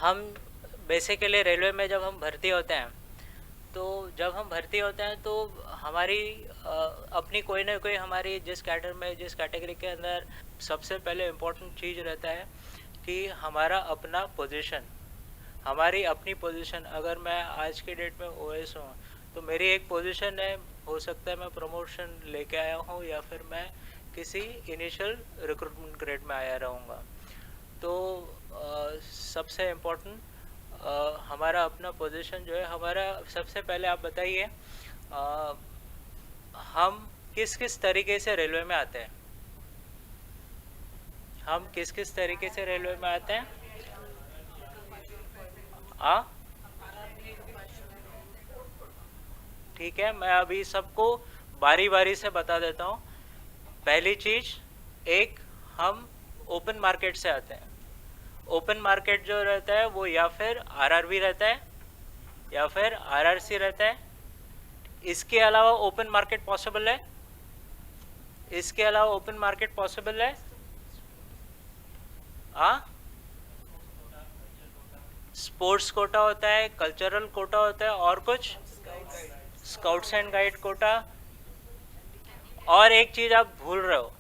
हम basically railway में जब हम भर्ती होते हैं, तो जब हम भर्ती होते हैं तो हमारी अपनी कोई ना कोई हमारी जिस कैडर में जिस कैटेगरी के अंदर सबसे पहले इम्पोर्टेंट चीज़ रहता है कि हमारा अपना पोजीशन, हमारी अपनी पोजीशन। अगर मैं आज के डेट में ओएस हूँ तो मेरी एक पोजीशन है, हो सकता है मैं प्रमोशन लेके आया हूँ या फिर मैं किसी इनिशियल रिक्रूटमेंट ग्रेड में आया रहूँगा। तो सबसे इम्पोर्टेंट हमारा अपना पोजीशन जो है हमारा। सबसे पहले आप बताइए, हम किस किस तरीके से रेलवे में आते हैं? हम किस किस तरीके से रेलवे में आते हैं? आ ठीक है, मैं अभी सबको बारी बारी से बता देता हूँ। पहली चीज, एक, हम ओपन मार्केट से आते हैं। ओपन मार्केट जो रहता है वो या फिर आरआरबी रहता है या फिर आरआरसी रहता है। इसके अलावा ओपन मार्केट पॉसिबल है? इसके अलावा ओपन मार्केट पॉसिबल है? स्पोर्ट्स कोटा होता है, कल्चरल कोटा होता है, और कुछ? Scouts and guide quota. और एक चीज आप भूल रहे हो,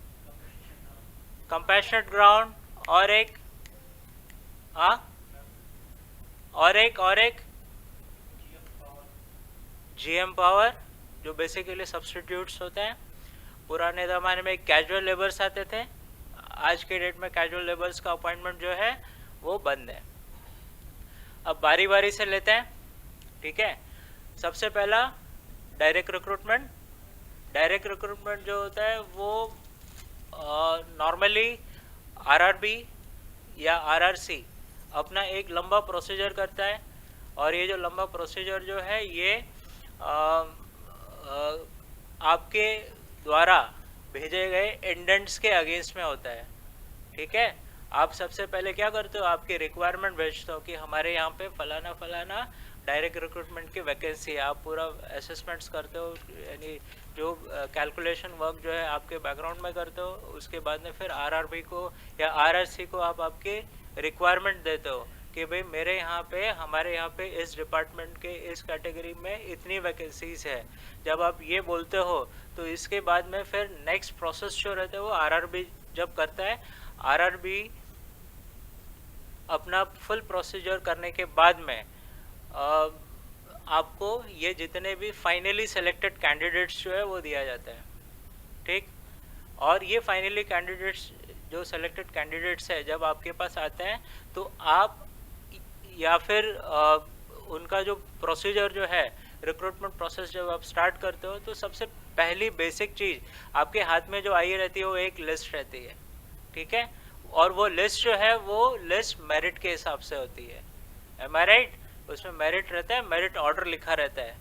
कंपैशनेट ग्राउंड। और एक आ और एक जीएम पावर, जो बेसिकली सब्सटीट्यूट्स होते हैं। पुराने ज़माने में कैजुअल लेबर्स आते थे, आज के डेट में कैजुअल लेबर्स का अपॉइंटमेंट जो है वो बंद है। अब बारी बारी से लेते हैं, ठीक है। सबसे पहला डायरेक्ट रिक्रूटमेंट। डायरेक्ट रिक्रूटमेंट जो होता है वो नॉर्मली आरआरबी या आरआरसी अपना एक लंबा प्रोसीजर करता है, और ये जो लंबा प्रोसीजर जो है ये आपके द्वारा भेजे गए इंडेंट्स के अगेंस्ट में होता है, ठीक है। आप सबसे पहले क्या करते हो, आपकी रिक्वायरमेंट भेजते हो कि हमारे यहाँ पे फलाना फलाना डायरेक्ट रिक्रूटमेंट की वैकेंसी है। आप पूरा असेसमेंट्स करते हो, यानी जो कैलकुलेशन वर्क जो है आपके बैकग्राउंड में करते हो। उसके बाद में फिर आरआरबी को या आरआरसी को आप आपके रिक्वायरमेंट देते हो कि भाई मेरे यहाँ पे, हमारे यहाँ पे इस डिपार्टमेंट के इस कैटेगरी में इतनी वैकेंसीज है। जब आप ये बोलते हो तो इसके बाद में फिर नेक्स्ट प्रोसेस जो रहता है वो आरआरबी जब करता है। आरआरबी अपना फुल प्रोसीजर करने के बाद में आपको ये जितने भी फाइनली सेलेक्टेड कैंडिडेट्स जो है वो दिया जाता है, ठीक। और ये फाइनली कैंडिडेट्स, जो सेलेक्टेड कैंडिडेट्स है, जब आपके पास आते हैं तो आप या फिर उनका जो प्रोसीजर जो है, रिक्रूटमेंट प्रोसेस जब आप स्टार्ट करते हो तो सबसे पहली बेसिक चीज़ आपके हाथ में जो आई रहती है वो एक लिस्ट रहती है, ठीक है। और वो लिस्ट जो है वो लिस्ट मेरिट के हिसाब से होती है, एम आई राइट? उसमें मेरिट रहता है, मेरिट ऑर्डर लिखा रहता है।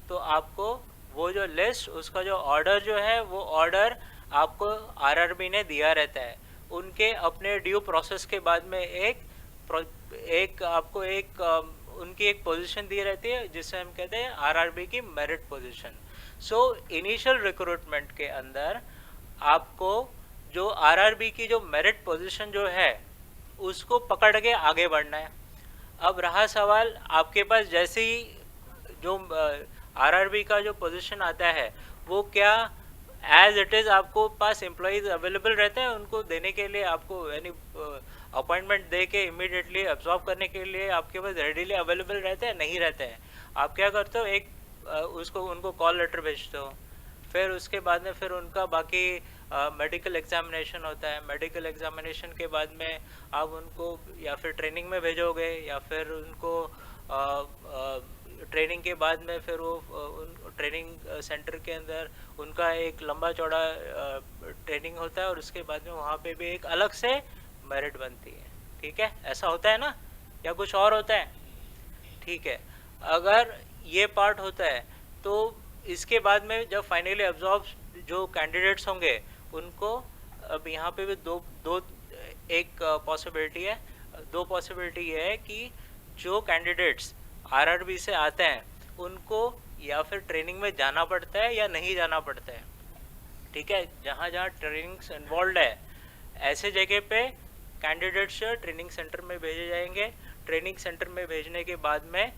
तो आपको वो जो लिस्ट, उसका जो ऑर्डर जो है वो ऑर्डर आपको आरआरबी ने दिया रहता है। उनके अपने ड्यू प्रोसेस के बाद में एक आपको एक उनकी एक पोजीशन दी रहती है जिसे हम कहते हैं आरआरबी की merit position. So initial recruitment के अंदर आपको जो आरआरबी की जो मेरिट पोजीशन जो है उसको पकड़ के आगे बढ़ना है। अब रहा सवाल, आपके पास जैसे ही जो आरआरबी का जो पोजीशन आता है वो क्या एज इट इज़ आपको पास एम्प्लॉयज़ अवेलेबल रहते हैं उनको देने के लिए, आपको यानी अपॉइंटमेंट दे के इमीडिएटली एब्जॉर्ब करने के लिए आपके पास रेडीली अवेलेबल रहते हैं? नहीं रहते हैं। आप क्या करते हो, एक उसको उनको कॉल लेटर भेजते हो। फिर उसके बाद में फिर उनका बाकी मेडिकल एग्जामिनेशन होता है। मेडिकल एग्जामिनेशन के बाद में आप उनको या फिर ट्रेनिंग में भेजोगे या फिर उनको ट्रेनिंग के बाद में फिर वो उन ट्रेनिंग सेंटर के अंदर उनका एक लंबा चौड़ा ट्रेनिंग होता है, और उसके बाद में वहाँ पे भी एक अलग से मेरिट बनती है, ठीक है। ऐसा होता है ना, या कुछ और होता है? ठीक है। अगर ये पार्ट होता है तो इसके बाद में जब फाइनली एब्जॉर्ब जो कैंडिडेट्स होंगे उनको, अब यहाँ पे भी दो दो एक पॉसिबिलिटी है। दो पॉसिबिलिटी ये है कि जो कैंडिडेट्स आरआरबी से आते हैं उनको या फिर ट्रेनिंग में जाना पड़ता है या नहीं जाना पड़ता है, ठीक है। जहाँ जहाँ ट्रेनिंग्स इन्वॉल्व है ऐसे जगह पे कैंडिडेट्स ट्रेनिंग सेंटर में भेजे जाएंगे। ट्रेनिंग सेंटर में भेजने के बाद में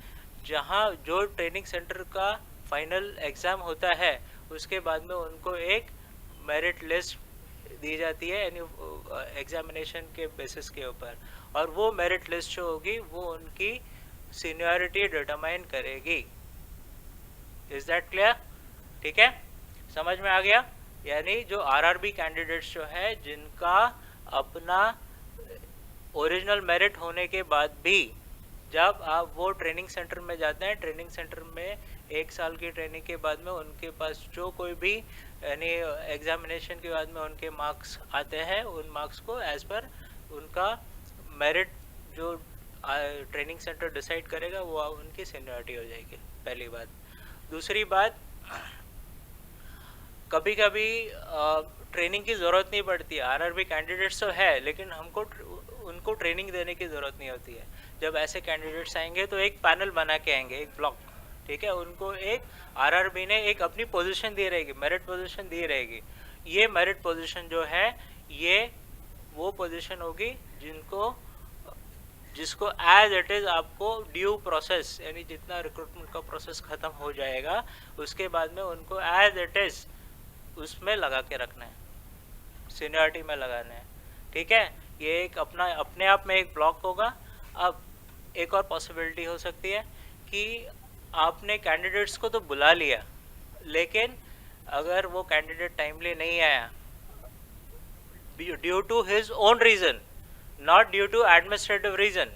जहाँ जो ट्रेनिंग सेंटर का फाइनल एग्ज़ाम होता है उसके बाद में उनको एक मेरिट लिस्ट दी जाती है यानी एग्जामिनेशन के बेसिस के ऊपर, और वो मेरिट लिस्ट जो होगी वो उनकी सीनियरिटी डिटरमाइन करेगी। Is that clear? ठीक है, समझ में आ गया? यानी जो आरआरबी कैंडिडेट्स जो है जिनका अपना ओरिजिनल मेरिट होने के बाद भी जब आप वो ट्रेनिंग सेंटर में जाते हैं, ट्रेनिंग सेंटर में 1 साल की ट्रेनिंग के बाद में उनके पास जो कोई भी यानी एग्जामिनेशन के बाद में उनके मार्क्स आते हैं, उन मार्क्स को एज पर उनका मेरिट जो ट्रेनिंग सेंटर डिसाइड करेगा वो उनकी सीनियरिटी हो जाएगी, पहली बात। दूसरी बात, कभी कभी ट्रेनिंग की ज़रूरत नहीं पड़ती। आरआरबी कैंडिडेट्स तो है लेकिन हमको उनको ट्रेनिंग देने की ज़रूरत नहीं होती है। जब ऐसे कैंडिडेट्स आएंगे तो एक पैनल बना के आएंगे, एक ब्लॉक, ठीक है, उनको एक आरआरबी ने एक अपनी पोजीशन दी रहेगी, मेरिट पोजीशन दी रहेगी। ये मेरिट पोजीशन जो है ये वो पोजीशन होगी जिसको एज इट इज़ आपको ड्यू प्रोसेस यानी जितना रिक्रूटमेंट का प्रोसेस ख़त्म हो जाएगा उसके बाद में उनको एज इट इज़ उसमें लगा के रखना है, सीनियरिटी में लगाना है। ठीक है, ये एक अपने आप में एक ब्लॉक होगा। अब एक और पॉसिबिलिटी हो सकती है कि आपने कैंडिडेट्स को तो बुला लिया लेकिन अगर वो कैंडिडेट टाइमली नहीं आया due to his own reason, not due to administrative reason,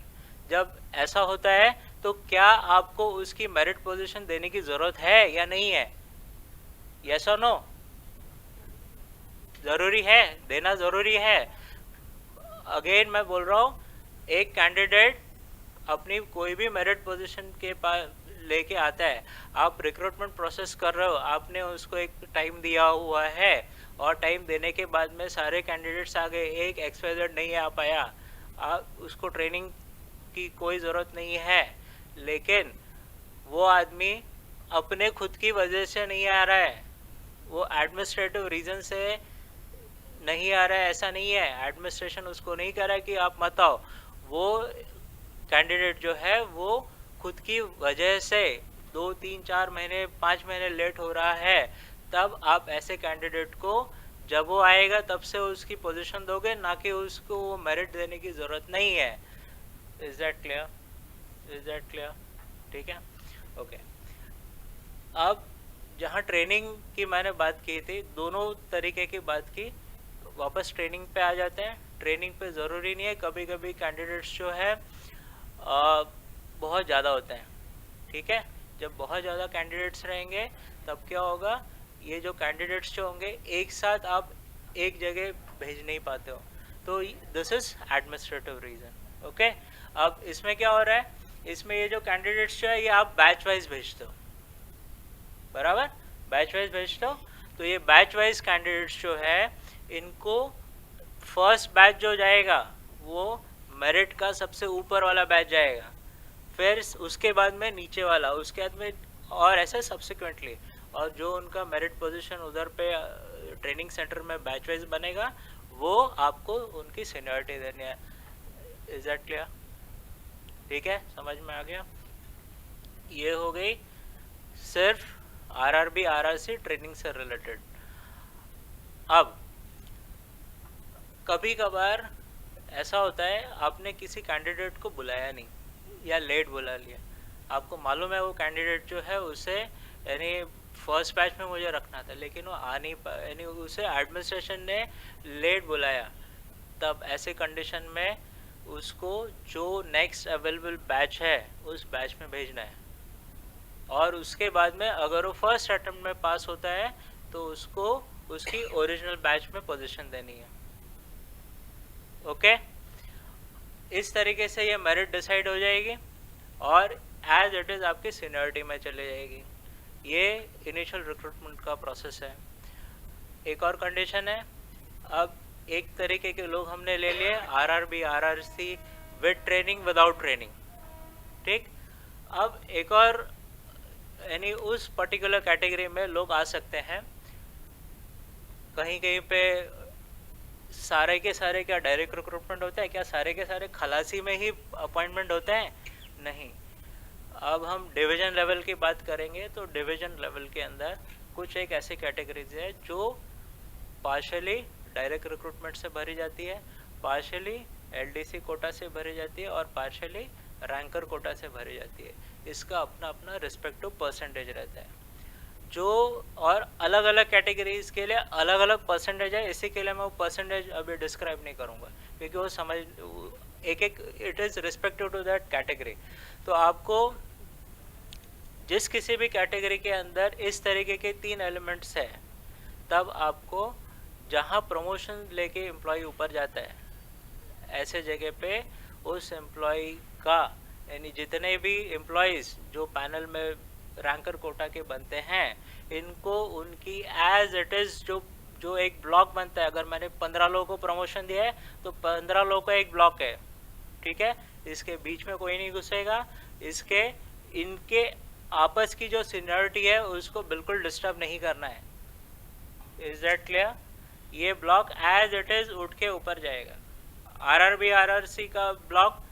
जब ऐसा होता है तो क्या आपको उसकी मेरिट पोजीशन देने की ज़रूरत है या नहीं है? यस और नो? ज़रूरी है, देना ज़रूरी है। अगेन मैं बोल रहा हूँ, एक कैंडिडेट अपनी कोई भी मेरिट पोजीशन के पास लेके आता है, आप रिक्रूटमेंट प्रोसेस कर रहे हो, आपने उसको एक टाइम दिया हुआ है और टाइम देने के बाद में सारे कैंडिडेट्स आ गए, एक XYZ नहीं आ पाया, आप उसको ट्रेनिंग की कोई ज़रूरत नहीं है, लेकिन वो आदमी अपने खुद की वजह से नहीं आ रहा है, वो एडमिनिस्ट्रेटिव रीज़न से नहीं आ रहा है, ऐसा नहीं है, एडमिनिस्ट्रेशन उसको नहीं कह रहा है कि आप मत आओ, वो कैंडिडेट जो है वो खुद की वजह से 2, 3, 4 महीने 5 महीने लेट हो रहा है, तब आप ऐसे कैंडिडेट को जब वो आएगा तब से उसकी पोजीशन दोगे, ना कि उसको वो मेरिट देने की ज़रूरत नहीं है। Is that clear? Is that clear? ठीक है, ओके। अब जहाँ ट्रेनिंग की मैंने बात की थी, दोनों तरीके की बात की, वापस ट्रेनिंग पे आ जाते हैं। ट्रेनिंग पे ज़रूरी नहीं है, कभी कभी कैंडिडेट्स जो है बहुत ज़्यादा होते हैं, ठीक है। जब बहुत ज़्यादा कैंडिडेट्स रहेंगे तब क्या होगा, ये जो कैंडिडेट्स जो होंगे एक साथ आप एक जगह भेज नहीं पाते हो, तो this is administrative reason, okay. अब इसमें क्या हो रहा है, इसमें ये जो कैंडिडेट्स जो है ये आप बैच वाइज भेजते हो, बराबर, बैच वाइज भेजते हो। तो ये बैच वाइज कैंडिडेट्स जो है इनको फर्स्ट बैच जो जाएगा वो मेरिट का सबसे ऊपर वाला बैच जाएगा, फिर उसके बाद में नीचे वाला, उसके बाद में, और ऐसे सब्सिक्वेंटली, और जो उनका मेरिट पोजीशन उधर पे ट्रेनिंग सेंटर में बैच वाइज बनेगा वो आपको उनकी सीनियरिटी देनी है। Is that clear? ठीक है, समझ में आ गया? ये हो गई सिर्फ आरआरबी आरआरसी ट्रेनिंग से रिलेटेड। अब कभी कभार ऐसा होता है आपने किसी कैंडिडेट को बुलाया नहीं या लेट बुला लिया, आपको मालूम है वो कैंडिडेट जो है उसे यानी फर्स्ट बैच में मुझे रखना था लेकिन वो आ नहीं पाया, यानी उसे एडमिनिस्ट्रेशन ने लेट बुलाया, तब ऐसे कंडीशन में उसको जो नेक्स्ट अवेलेबल बैच है उस बैच में भेजना है, और उसके बाद में अगर वो फर्स्ट अटेम्प्ट में पास होता है तो उसको उसकी ओरिजिनल बैच में पोजीशन देनी है, ओके। इस तरीके से ये मेरिट डिसाइड हो जाएगी और एज इट इज़ आपकी सीनियरिटी में चले जाएगी। ये इनिशियल रिक्रूटमेंट का प्रोसेस है। एक और कंडीशन है, अब एक तरीके के लोग हमने ले लिए RRB RRC with training without training, ठीक। अब एक और यानी उस पर्टिकुलर कैटेगरी में लोग आ सकते हैं, कहीं कहीं पे सारे के सारे क्या डायरेक्ट रिक्रूटमेंट होता है? क्या सारे के सारे खलासी में ही अपॉइंटमेंट होते हैं? नहीं। अब हम डिवीजन लेवल की बात करेंगे तो डिवीजन लेवल के अंदर कुछ एक ऐसी कैटेगरीज है जो पार्शली डायरेक्ट रिक्रूटमेंट से भरी जाती है, पार्शली एलडीसी कोटा से भरी जाती है और पार्शली रैंकर कोटा से भरी जाती है। इसका अपना अपना रिस्पेक्टिव परसेंटेज रहता है जो, और अलग अलग कैटेगरीज के लिए अलग अलग परसेंटेज है। इसी के लिए मैं वो परसेंटेज अभी डिस्क्राइब नहीं करूँगा क्योंकि वो समझ एक एक it is respective to that category. तो आपको जिस किसी भी कैटेगरी के अंदर इस तरीके के 3 एलिमेंट्स है, तब आपको जहाँ प्रमोशन लेके एम्प्लॉय ऊपर जाता है, ऐसे जगह पे उस एम्प्लॉय का, यानी जितने भी एम्प्लॉयज़ जो पैनल में रैंकर कोटा के बनते हैं, इनको उनकी एज इट इज़ जो एक ब्लॉक बनता है, अगर मैंने 15 लोगों को प्रमोशन दिया है तो 15 लोगों का एक ब्लॉक है, ठीक है? इसके बीच में कोई नहीं घुसेगा, इसके इनके आपस की जो सीनियरिटी है उसको बिल्कुल डिस्टर्ब नहीं करना है। Is that clear? ये ब्लॉक एज इट इज उठ के ऊपर जाएगा। आरआरबी आरआरसी का ब्लॉक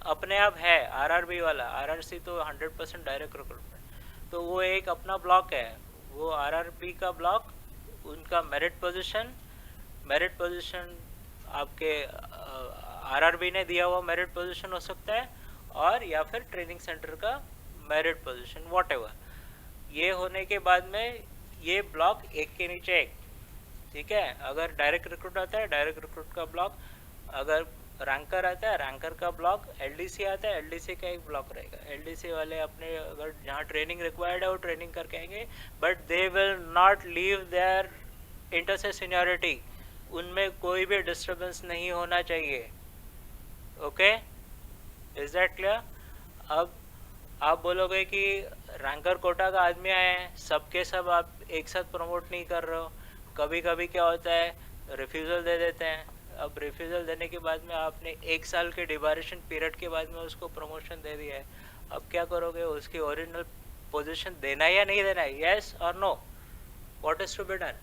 अपने आप है, आरआरबी वाला, आरआरसी तो 100% डायरेक्ट रिक्रूटमेंट, तो वो एक अपना ब्लॉक है। वो आरआरबी का ब्लॉक, उनका मेरिट पोजीशन आपके आरआरबी ने दिया हुआ मेरिट पोजीशन हो सकता है, और या फिर ट्रेनिंग सेंटर का मेरिट पोजीशन, व्हाटएवर। ये होने के बाद में ये ब्लॉक एक के नीचे एक, ठीक है? अगर डायरेक्ट रिक्रूट आता है, डायरेक्ट रिक्रूट का ब्लॉक, अगर रैंकर आता है, रैंकर का ब्लॉक, एलडीसी आता है, एलडीसी का एक ब्लॉक रहेगा। एलडीसी वाले अपने अगर जहाँ ट्रेनिंग रिक्वायर्ड है वो ट्रेनिंग करके आएंगे, but they will not leave their inter से सीनियरिटी, उनमें कोई भी डिस्टर्बेंस नहीं होना चाहिए। Okay, is that clear? अब आप बोलोगे कि रैंकर कोटा का आदमी आए हैं, सबके सब आप एक साथ प्रमोट नहीं कर रहे हो, कभी कभी क्या होता है रिफ्यूज़ल दे देते हैं। अब रिफ्यूज़ल देने के बाद में आपने 1 साल के डिबारेशन पीरियड के बाद में उसको प्रमोशन दे दिया है, अब क्या करोगे? उसकी ओरिजिनल पोजीशन देना है या नहीं देना है? यस और no? What is to be done?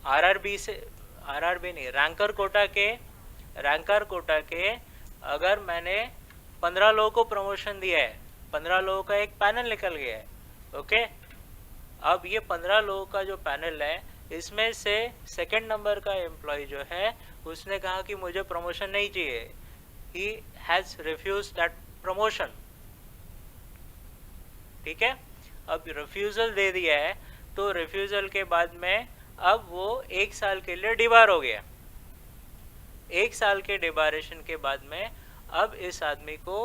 RRB से, आरआरबी नहीं, रैंकर कोटा के अगर मैंने 15 लोगों को प्रमोशन दिया है, 15 लोगों का एक पैनल निकल गया है, ओके? अब ये 15 लोगों का जो पैनल है, इसमें से सेकंड नंबर का एम्प्लॉय जो है उसने कहा कि मुझे प्रमोशन नहीं चाहिए, he has refuse that promotion, ठीक है? अब रिफ्यूजल दे दिया है, तो रिफ्यूजल के बाद में अब वो 1 साल के लिए डिबार हो गया। 1 साल के डिबारेशन के बाद में अब इस आदमी को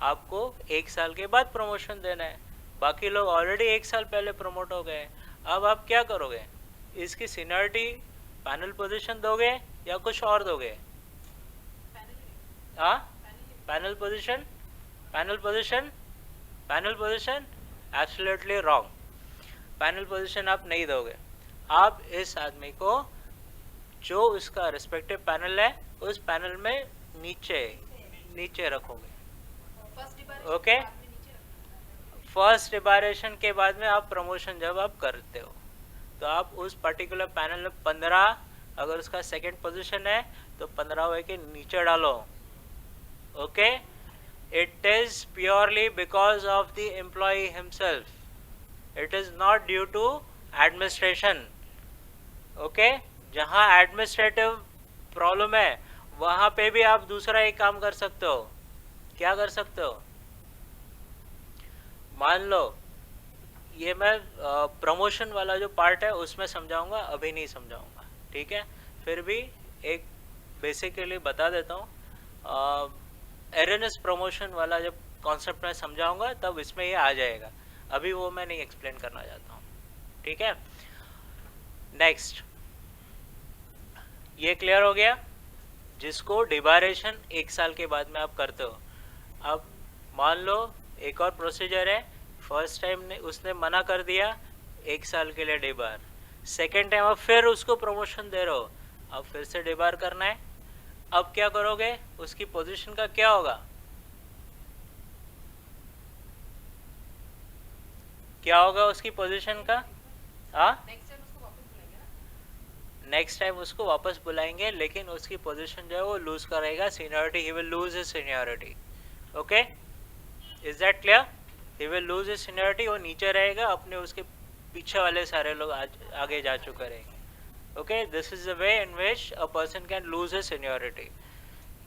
आपको 1 साल के बाद प्रमोशन देना है। बाकी लोग ऑलरेडी 1 साल पहले प्रमोट हो गए। अब आप क्या करोगे? इसकी सीनियरिटी पैनल पोजीशन दोगे या कुछ और दोगे? हाँ, panel position, panel position, panel position, absolutely wrong. Panel position आप नहीं दोगे। आप इस आदमी को जो उसका रिस्पेक्टिव पैनल है उस पैनल में नीचे रखोगे, ओके? फर्स्ट डिबारेशन के बाद में आप प्रमोशन जब आप करते हो तो आप उस पर्टिकुलर पैनल में 15, अगर उसका सेकंड पोजीशन है तो 15 के नीचे डालो, okay? It is purely because of the employ himself, it is not due to administration, okay? जहाँ एडमिनिस्ट्रेटिव प्रॉब्लम है वहाँ पे भी आप दूसरा एक काम कर सकते हो। क्या कर सकते हो? मान लो ये मैं प्रमोशन वाला जो पार्ट है उसमें समझाऊंगा, अभी नहीं समझाऊंगा, ठीक है? फिर भी एक बेसिकली बता देता हूँ। एरनेस प्रमोशन वाला जब कॉन्सेप्ट में समझाऊंगा तब इसमें ये आ जाएगा, अभी वो मैं नहीं एक्सप्लेन करना चाहता हूँ, ठीक है? नेक्स्ट, ये क्लियर हो गया? जिसको डिबारेशन 1 साल के बाद में आप करते हो। अब मान लो एक और प्रोसीजर है, फर्स्ट टाइम ने उसने मना कर दिया 1 साल के लिए डिबार, सेकेंड टाइम अब फिर उसको प्रमोशन दे रहे हो, अब फिर से डिबार करना है। अब क्या करोगे? उसकी पोजीशन का क्या होगा? क्या होगा उसकी पोजीशन का? हाँ, नेक्स्ट टाइम उसको वापस बुलाएंगे, लेकिन उसकी पोजीशन जो है वो लूज करेगा seniority, he will lose his seniority. Okay, is that clear? He will lose his seniority, वो नीचे रहेगा, अपने उसके पीछे वाले सारे लोग आगे जा चुके रहेंगे। Okay, this is the way in which a person can lose his seniority.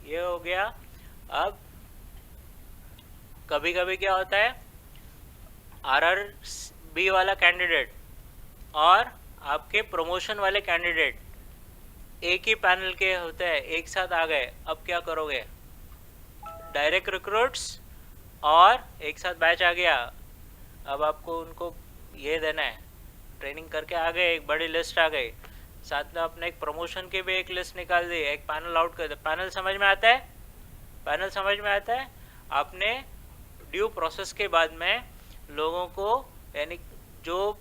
ये हो गया। अब कभी कभी क्या होता है, RRB वाला कैंडिडेट और आपके प्रमोशन वाले कैंडिडेट एक ही पैनल के होते हैं, एक साथ आ गए, अब क्या करोगे? डायरेक्ट रिक्रूट्स और एक साथ बैच आ गया, अब आपको उनको ये देना है, ट्रेनिंग करके आ गए, एक बड़ी लिस्ट आ गई, साथ में अपने एक प्रमोशन की भी एक लिस्ट निकाल दी, एक पैनल आउट कर दिया। पैनल समझ में आता है? पैनल समझ में आता है? आपने ड्यू प्रोसेस के बाद में लोगों को, यानी जो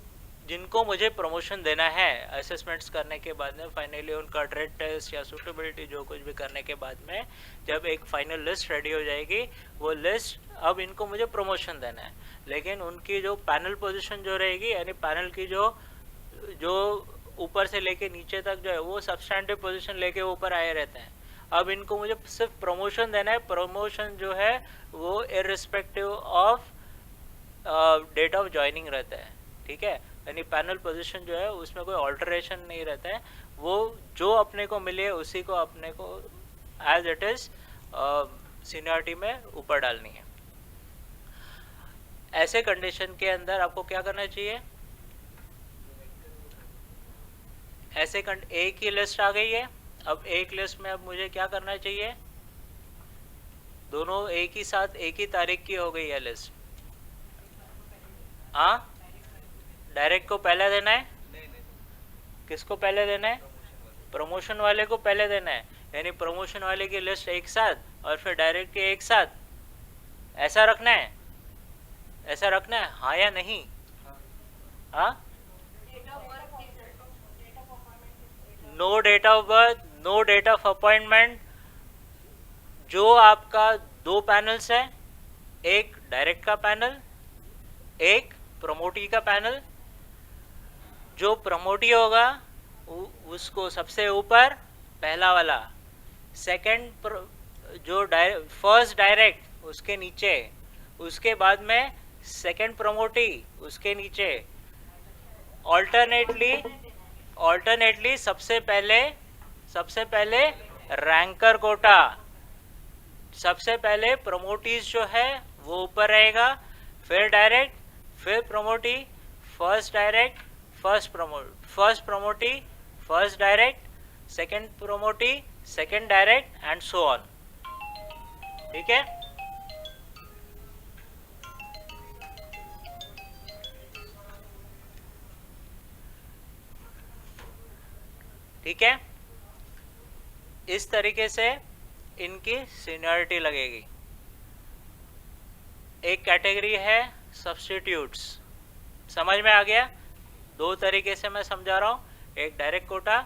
जिनको मुझे प्रमोशन देना है, असेसमेंट्स करने के बाद में फाइनली उनका ट्रेड टेस्ट या सूटेबिलिटी जो कुछ भी करने के बाद में जब एक फाइनल लिस्ट रेडी हो जाएगी, वो लिस्ट अब इनको मुझे प्रमोशन देना है, लेकिन उनकी जो पैनल पोजीशन जो रहेगी, यानी पैनल की जो ऊपर से लेके नीचे तक जो है वो सब्सटैंटिव पोजीशन लेके ऊपर आए रहते हैं। अब इनको मुझे सिर्फ प्रमोशन देना है। प्रमोशन जो है वो irrespective of date of joining रहता है, ठीक है, यानी पैनल पोजीशन जो है उसमें कोई ऑल्टरेशन नहीं रहता है, वो जो अपने को मिले उसी को अपने को एज इट इज सीनियरिटी में ऊपर डालनी है। ऐसे कंडीशन के अंदर आपको क्या करना चाहिए? ऐसे एक ही लिस्ट आ गई है, अब एक लिस्ट में अब मुझे क्या करना चाहिए? दोनों एक ही साथ एक ही तारीख की हो गई है लिस्ट। हाँ, डायरेक्ट को पहले देना है। किसको पहले देना है? प्रमोशन वाले को पहले देना है, यानी प्रमोशन वाले की लिस्ट एक साथ और फिर डायरेक्ट के एक साथ, ऐसा रखना है। ऐसा रखना है, हाँ या नहीं? हाँ, no date of birth, no date of appointment. जो आपका दो पैनल्स है, एक डायरेक्ट का पैनल, एक प्रमोटी का पैनल, जो प्रमोटी होगा उसको सबसे ऊपर पहला वाला, सेकंड जो फर्स्ट डायरेक्ट उसके नीचे, उसके बाद में सेकंड प्रमोटी उसके नीचे, ऑल्टरनेटली सबसे पहले रैंकर कोटा, सबसे पहले प्रमोटीज जो है वो ऊपर रहेगा, फिर डायरेक्ट, फिर promotee, first direct, first promotee, first direct, second promotee, second direct and so on. ठीक है, ठीक है, इस तरीके से इनकी सीनियरिटी लगेगी। एक कैटेगरी है सब्स्टिट्यूट्स, समझ में आ गया? दो तरीके से मैं समझा रहा हूँ, एक डायरेक्ट कोटा,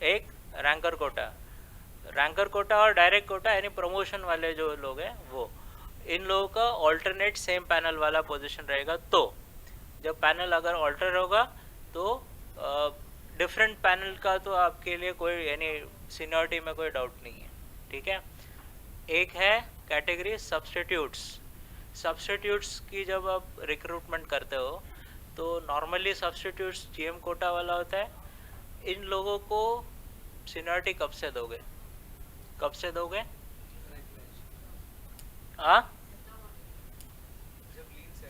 एक रैंकर कोटा। रैंकर कोटा और डायरेक्ट कोटा यानी प्रमोशन वाले जो लोग हैं वो, इन लोगों का ऑल्टरनेट सेम पैनल वाला पोजीशन रहेगा। तो जब पैनल अगर ऑल्टर होगा तो डिफरेंट पैनल का तो आपके लिए कोई यानी सीनियरिटी में कोई डाउट नहीं है। ठीक है, एक है कैटेगरी सब्स्टिट्यूट्स। सब्स्टिट्यूट्स की जब आप रिक्रूटमेंट करते हो तो नॉर्मली सब्स्टिट्यूट्स जीएम कोटा वाला होता है। इन लोगों को सीनियरिटी कब से दोगे? कब से दोगे? हाँ,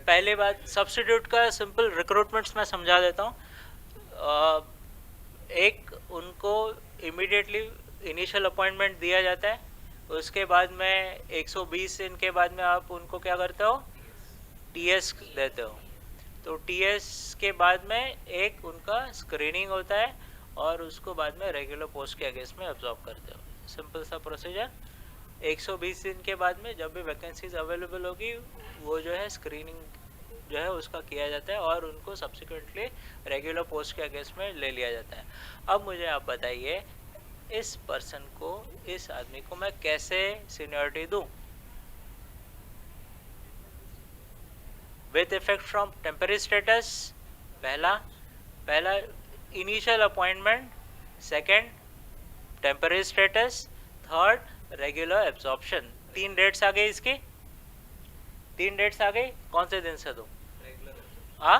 पहली बात सब्स्टिट्यूट का सिंपल रिक्रूटमेंट्स मैं समझा देता हूँ। एक उनको इमीडिएटली इनिशियल अपॉइंटमेंट दिया जाता है, उसके बाद में 120 दिन के बाद में आप उनको क्या करते हो? टीएस देते हो। तो टीएस के बाद में एक उनका स्क्रीनिंग होता है और उसको बाद में रेगुलर पोस्ट के अगेंस्ट में एब्जॉर्ब करते हो। सिंपल सा प्रोसीजर। 120 दिन के बाद में जब भी वैकेंसीज अवेलेबल होगी वो जो है स्क्रीनिंग जो है उसका किया जाता है और उनको सब्सिक्वेंटली रेगुलर पोस्ट के अगेंस्ट में ले लिया जाता है। अब मुझे आप बताइए, इस पर्सन को, इस आदमी को मैं कैसे सीनियरिटी दूं? With effect from temporary status, पहला initial appointment, second temporary status, third regular absorption. 3 dates आ गई इसकी, 3 डेट्स आ गई। कौन से दिन से दो? हाँ,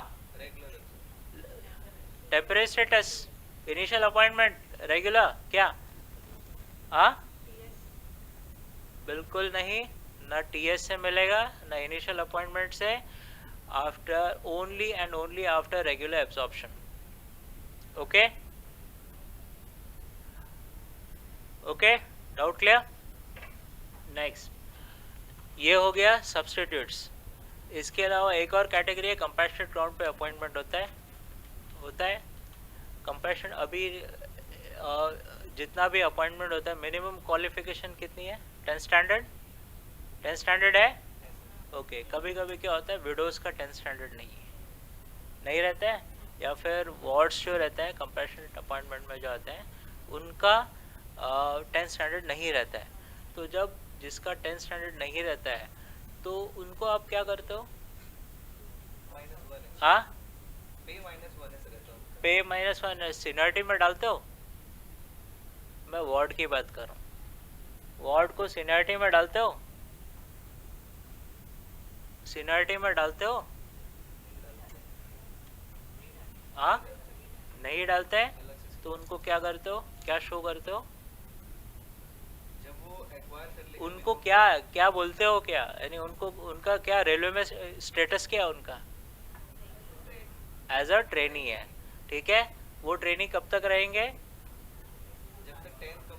temporary status, initial appointment, regular क्या? हाँ, बिल्कुल नहीं, ना टीएस से मिलेगा ना इनिशियल अपॉइंटमेंट से। After only and only after regular absorption. Okay okay, doubt clear? Next, ये हो गया सब्सटीट्यूट्स। इसके अलावा एक और कैटेगरी है, कंपैशनेट ग्राउंड पे अपॉइंटमेंट होता है। कंपैशन अभी जितना भी अपॉइंटमेंट होता है, मिनिमम क्वालिफिकेशन कितनी है? 10 स्टैंडर्ड। 10 स्टैंडर्ड है। ओके, कभी कभी क्या होता है, विडोज़ का 10 स्टैंडर्ड नहीं रहता है, या फिर वार्ड्स जो रहते हैं कंपैशनेट अपॉइंटमेंट में जो आते हैं उनका 10 स्टैंडर्ड नहीं रहता है। तो जब जिसका 10 स्टैंडर्ड नहीं रहता है तो उनको आप क्या करते हो? हाँ, पे -1 सीनियरिटी में डालते हो। मैं वार्ड की बात कर रहा हूँ, वार्ड को सीनियरिटी में डालते हो? सीनियरिटी में डालते हो? हाँ, नहीं डालते हैं। तो उनको क्या करते हो, क्या शो करते हो? उनको क्या क्या बोलते हो, क्या यानी उनको, उनका क्या रेलवे में स्टेटस क्या है उनका? एज अ ट्रेनी है, ठीक है। वो ट्रेनी कब तक रहेंगे?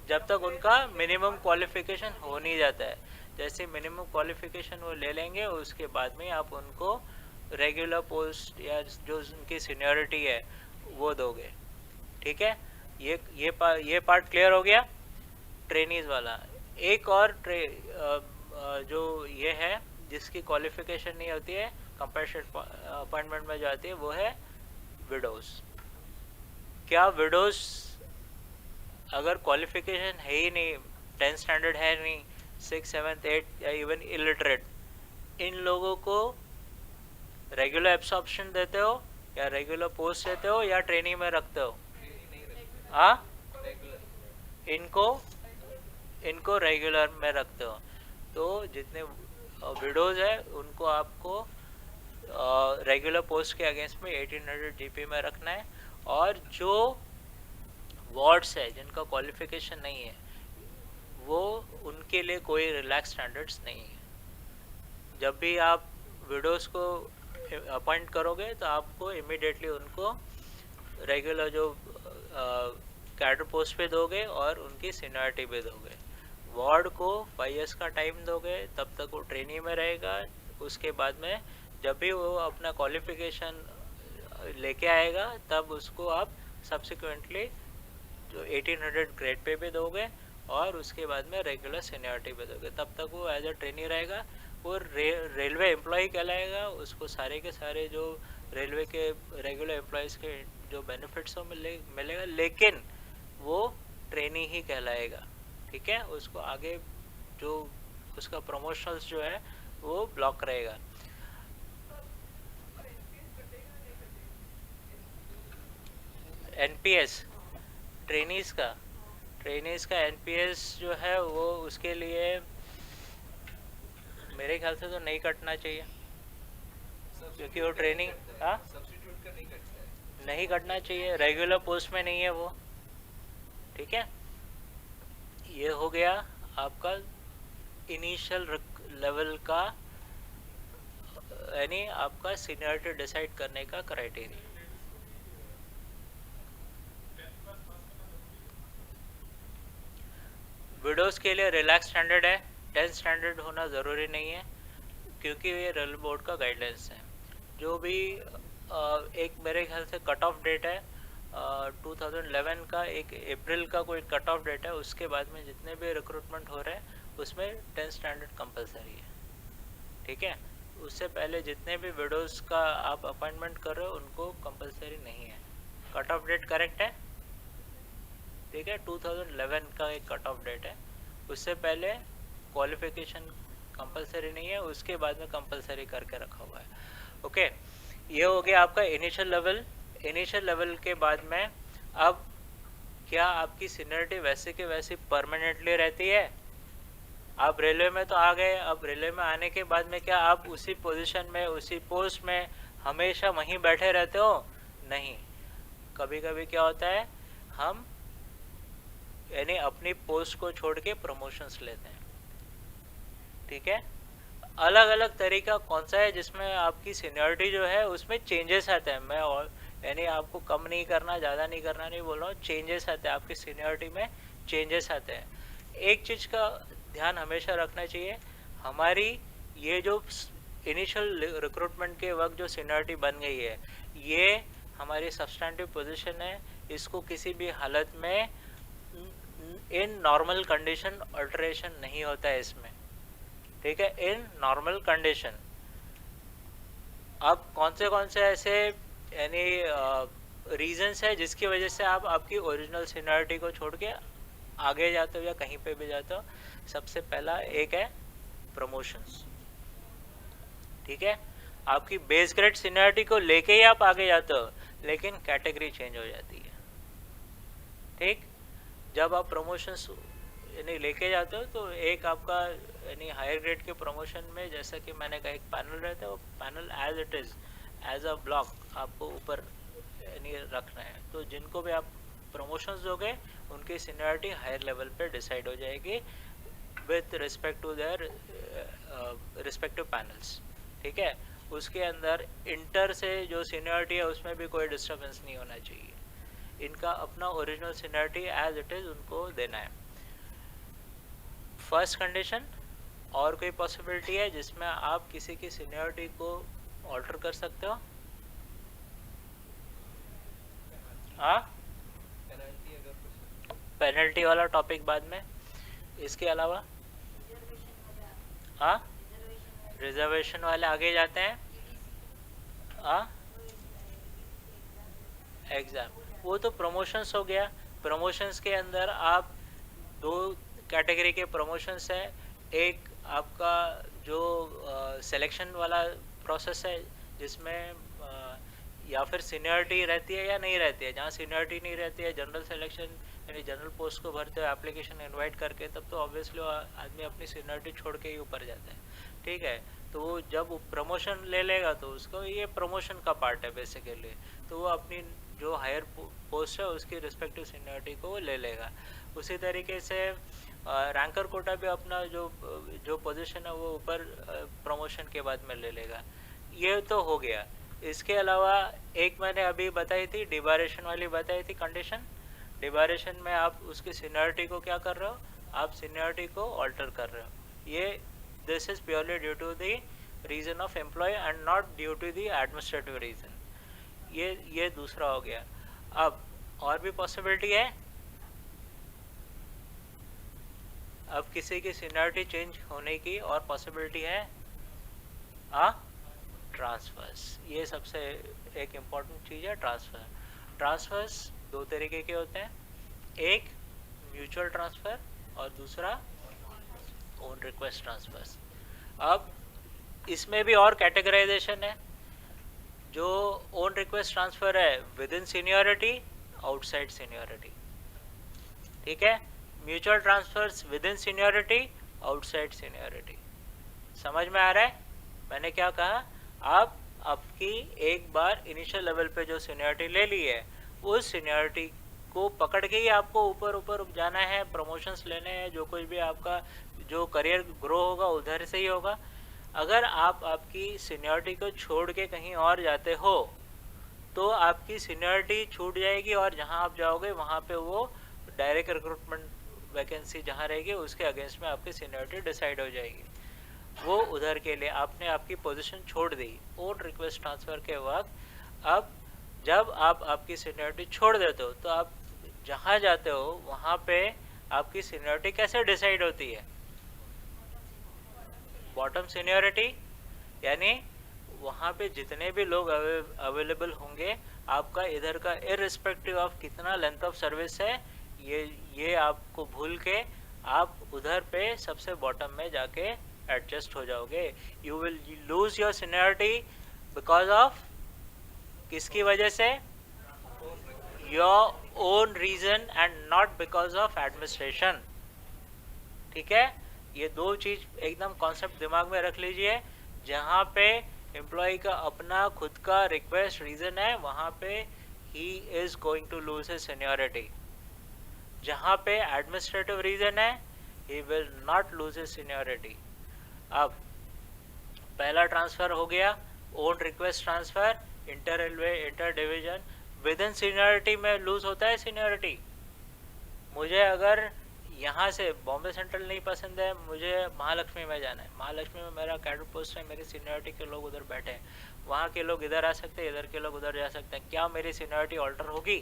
जब तक उनका मिनिमम क्वालिफिकेशन हो नहीं जाता है। जैसे मिनिमम क्वालिफिकेशन वो ले लेंगे, उसके बाद में आप उनको रेगुलर पोस्ट या जो उनकी सीनियरिटी है वो दोगे, ठीक है। ये पार्ट क्लियर हो गया, ट्रेनीज वाला। एक और जो ये है जिसकी क्वालिफिकेशन नहीं होती है, कंपैशनेट अपॉइंटमेंट में जो आती है, वो है विडोज। क्या विडोज अगर क्वालिफिकेशन है ही नहीं, 10 स्टैंडर्ड है नहीं, 6, 7, 8 या इवन इलिटरेट, इन लोगों को रेगुलर एब्सॉर्प्शन देते हो या रेगुलर पोस्ट देते हो या ट्रेनिंग में रखते हो? हाँ, इनको रेगुलर में रखते हो। तो जितने विडोज है उनको आपको रेगुलर पोस्ट के अगेंस्ट में 1800 जीपी में रखना है। और जो वार्ड्स है जिनका क्वालिफिकेशन नहीं है, वो उनके लिए कोई रिलैक्स स्टैंडर्ड्स नहीं है। जब भी आप विडोज को अपॉइंट करोगे तो आपको इमिडिएटली उनको रेगुलर जो कैडर पोस्ट पे दोगे और उनकी सीनियरिटी पे दोगे। वार्ड को 5 इयर्स का टाइम दोगे, तब तक वो ट्रेनिंग में रहेगा। उसके बाद में जब भी वो अपना क्वालिफिकेशन लेके आएगा, तब उसको आप सब्सिक्वेंटली जो 1800 ग्रेड पे भी दोगे और उसके बाद में रेगुलर सीनियरिटी पे दोगे। तब तक वो एज अ ट्रेनी रहेगा, वो रेलवे एम्प्लॉय कहलाएगा। उसको सारे के सारे जो रेलवे के रेगुलर एम्प्लॉयज़ के जो बेनिफिट्स हो मिलेगा, लेकिन वो ट्रेनी ही कहलाएगा, ठीक है। उसको आगे जो उसका प्रमोशंस जो है वो ब्लॉक रहेगा। एनपीएस ट्रेनीज का एनपीएस जो है वो उसके लिए मेरे ख्याल से तो नहीं कटना चाहिए, क्योंकि वो ट्रेनिंग नहीं कटना चाहिए, रेगुलर पोस्ट में नहीं है वो, ठीक है। ये हो गया आपका इनिशियल लेवल का, यानी आपका सीनियरिटी डिसाइड करने का क्राइटेरिया। विडोज के लिए रिलैक्स स्टैंडर्ड है, 10 स्टैंडर्ड होना ज़रूरी नहीं है, क्योंकि ये रेलवे बोर्ड का गाइडलाइंस है। जो भी एक मेरे ख्याल से कट ऑफ डेट है 2011 का, एक अप्रैल का कोई कट ऑफ डेट है। उसके बाद में जितने भी रिक्रूटमेंट हो रहे हैं उसमें 10 स्टैंडर्ड कंपलसरी है, ठीक है। उससे पहले जितने भी विडोज़ का आप अपॉइंटमेंट कर रहे हो उनको कंपलसरी नहीं है। कट ऑफ डेट करेक्ट है, ठीक है। 2011 का एक कट ऑफ डेट है, उससे पहले क्वालिफिकेशन कंपलसरी नहीं है, उसके बाद में कंपलसरी करके रखा हुआ है। ओके, ये हो गया आपका इनिशियल लेवल। इनिशियल लेवल के बाद में अब क्या आपकी सीनियरिटी वैसे के वैसे परमानेंटली रहती है? आप रेलवे में तो आ गए, अब रेलवे में आने के बाद में क्या आप उसी पोजीशन में, उसी पोस्ट में हमेशा वहीं बैठे रहते हो? नहीं, कभी कभी क्या होता है, हम यानी अपनी पोस्ट को छोड़ के प्रमोशंस लेते हैं। ठीक है, अलग अलग तरीका कौन सा है जिसमें आपकी सीनियरिटी जो है उसमें चेंजेस आते हैं। मैं और यानी आपको कम नहीं करना, ज़्यादा नहीं करना नहीं बोल रहा हूँ, चेंजेस आते हैं आपकी सीनियरिटी में, चेंजेस आते हैं। एक चीज़ का ध्यान हमेशा रखना चाहिए, हमारी ये जो इनिशियल रिक्रूटमेंट के वक्त जो सीनियरिटी बन गई है, ये हमारी सब्सटेंटिव पोजीशन है, इसको किसी भी हालत में इन नॉर्मल कंडीशन अल्टरेशन नहीं होता है इसमें। ठीक है, इन नॉर्मल कंडीशन। अब कौन से ऐसे यानी रीजंस है जिसकी वजह से आप आपकी ओरिजिनल सीनियरिटी को छोड़ के आगे जाते हो या कहीं पे भी जाते हो? सबसे पहला एक है प्रमोशंस। ठीक है, आपकी बेस ग्रेड सीनियरिटी को लेके ही आप आगे जाते हो, लेकिन कैटेगरी चेंज हो जाती है। ठीक, जब आप प्रमोशंस यानी लेके जाते हो तो एक आपका यानी हायर ग्रेड के प्रमोशन में, जैसा कि मैंने कहा, एक पैनल रहता है, वो panel as it is as a block आपको ऊपर यानी रखना है। तो जिनको भी आप प्रमोशंस दोगे उनकी सीनियरिटी हायर लेवल पे डिसाइड हो जाएगी with respect to their respective panels. ठीक है, उसके अंदर इंटर से जो सीनियरिटी है उसमें भी कोई डिस्टर्बेंस नहीं होना चाहिए। इनका अपना original seniority as it is उनको देना है। फर्स्ट कंडीशन, और कोई पॉसिबिलिटी है जिसमें आप किसी की सीनियरिटी को ऑल्टर कर सकते हो? हाँ, पेनल्टी वाला टॉपिक बाद में। इसके अलावा हाँ, रिजर्वेशन वाले आगे जाते हैं। हाँ, एग्जाम, वो तो प्रमोशंस हो गया। प्रमोशंस के अंदर आप दो कैटेगरी के प्रमोशंस है। एक आपका जो सिलेक्शन वाला प्रोसेस है जिसमें या फिर सीनियरिटी रहती है या नहीं रहती है। जहाँ सीनियरिटी नहीं रहती है, जनरल सिलेक्शन यानी जनरल पोस्ट को भरते हो एप्लीकेशन इनवाइट करके, तब तो ऑब्वियसली आदमी अपनी सीनियरिटी छोड़ के ही ऊपर जाता है। ठीक है, तो वो जब प्रमोशन ले लेगा तो उसको ये प्रमोशन का पार्ट है बेसिकली, तो वो अपनी जो हायर पोस्ट है उसकी रिस्पेक्टिव सीनियरिटी को वो ले लेगा। उसी तरीके से रैंकर कोटा भी अपना जो पोजीशन है वो ऊपर प्रमोशन के बाद में ले लेगा। ये तो हो गया। इसके अलावा एक मैंने अभी बताई थी, डिबारेशन वाली बताई थी कंडीशन। डिबारेशन में आप उसकी सीनियरिटी को क्या कर रहे हो, आप सीनियरिटी को ऑल्टर कर रहे हो। ये this is purely due to the reason of employ and not due to the administrative reason. ये दूसरा हो गया। अब और भी पॉसिबिलिटी है, अब किसी की सीनियरिटी चेंज होने की और पॉसिबिलिटी है। ट्रांसफर्स, ये सबसे एक इम्पॉर्टेंट चीज़ है। ट्रांसफर्स दो तरीके के होते हैं, एक म्यूचुअल ट्रांसफ़र और दूसरा ओन रिक्वेस्ट ट्रांसफर्स। अब इसमें भी और कैटेगराइजेशन है। जो ओन रिक्वेस्ट ट्रांसफ़र है within seniority, outside seniority. ठीक है, mutual transfers within seniority, outside seniority. समझ में आ रहा है मैंने क्या कहा? आप आपकी एक बार इनिशियल लेवल पे जो सीनियरिटी ले ली है, उस सीनियरिटी को पकड़ के ही आपको ऊपर ऊपर जाना है, प्रमोशंस लेने हैं, जो कुछ भी आपका जो करियर ग्रो होगा उधर से ही होगा। अगर आप आपकी सीनियरिटी को छोड़ के कहीं और जाते हो तो आपकी सीनियरिटी छूट जाएगी और जहां आप जाओगे वहां पे वो डायरेक्ट रिक्रूटमेंट वैकेंसी जहां रहेगी उसके अगेंस्ट में आपकी सीनियरिटी डिसाइड हो जाएगी। वो उधर के लिए आपने आपकी पोजीशन छोड़ दी ओन रिक्वेस्ट ट्रांसफ़र के वक्त। अब जब आप आपकी सीनियरिटी छोड़ देते हो तो आप जहाँ जाते हो वहाँ पे आपकी सीनियरिटी कैसे डिसाइड होती है? बॉटम सीनियरिटी, यानी वहाँ पे जितने भी लोग अवेलेबल होंगे, आपका इधर का इररिस्पेक्टिव ऑफ कितना लेंथ ऑफ सर्विस है, ये आपको भूल के आप उधर पे सबसे बॉटम में जाके एडजस्ट हो जाओगे। You will lose your seniority because of किसकी वजह से? Your own reason and not because of administration. ठीक है, ये दो चीज एकदम कॉन्सेप्ट दिमाग में रख लीजिए। जहाँ पे एम्प्लॉय का अपना खुद का रिक्वेस्ट रीजन है, वहाँ पे he is going to lose his seniority. जहाँ पे एडमिनिस्ट्रेटिव रीजन है, he will not lose his seniority. अब पहला ट्रांसफर हो गया, own request transfer, inter railway inter division. Within seniority में लूज होता है सीनियरिटी। मुझे अगर यहाँ से बॉम्बे सेंट्रल नहीं पसंद है, मुझे महालक्ष्मी में जाना है, महालक्ष्मी में मेरा कैडर पोस्ट है, मेरी सीनियरिटी के लोग उधर बैठे हैं, वहाँ के लोग इधर आ सकते हैं, इधर के लोग उधर जा सकते हैं, क्या मेरी सीनियरिटी ऑल्टर होगी?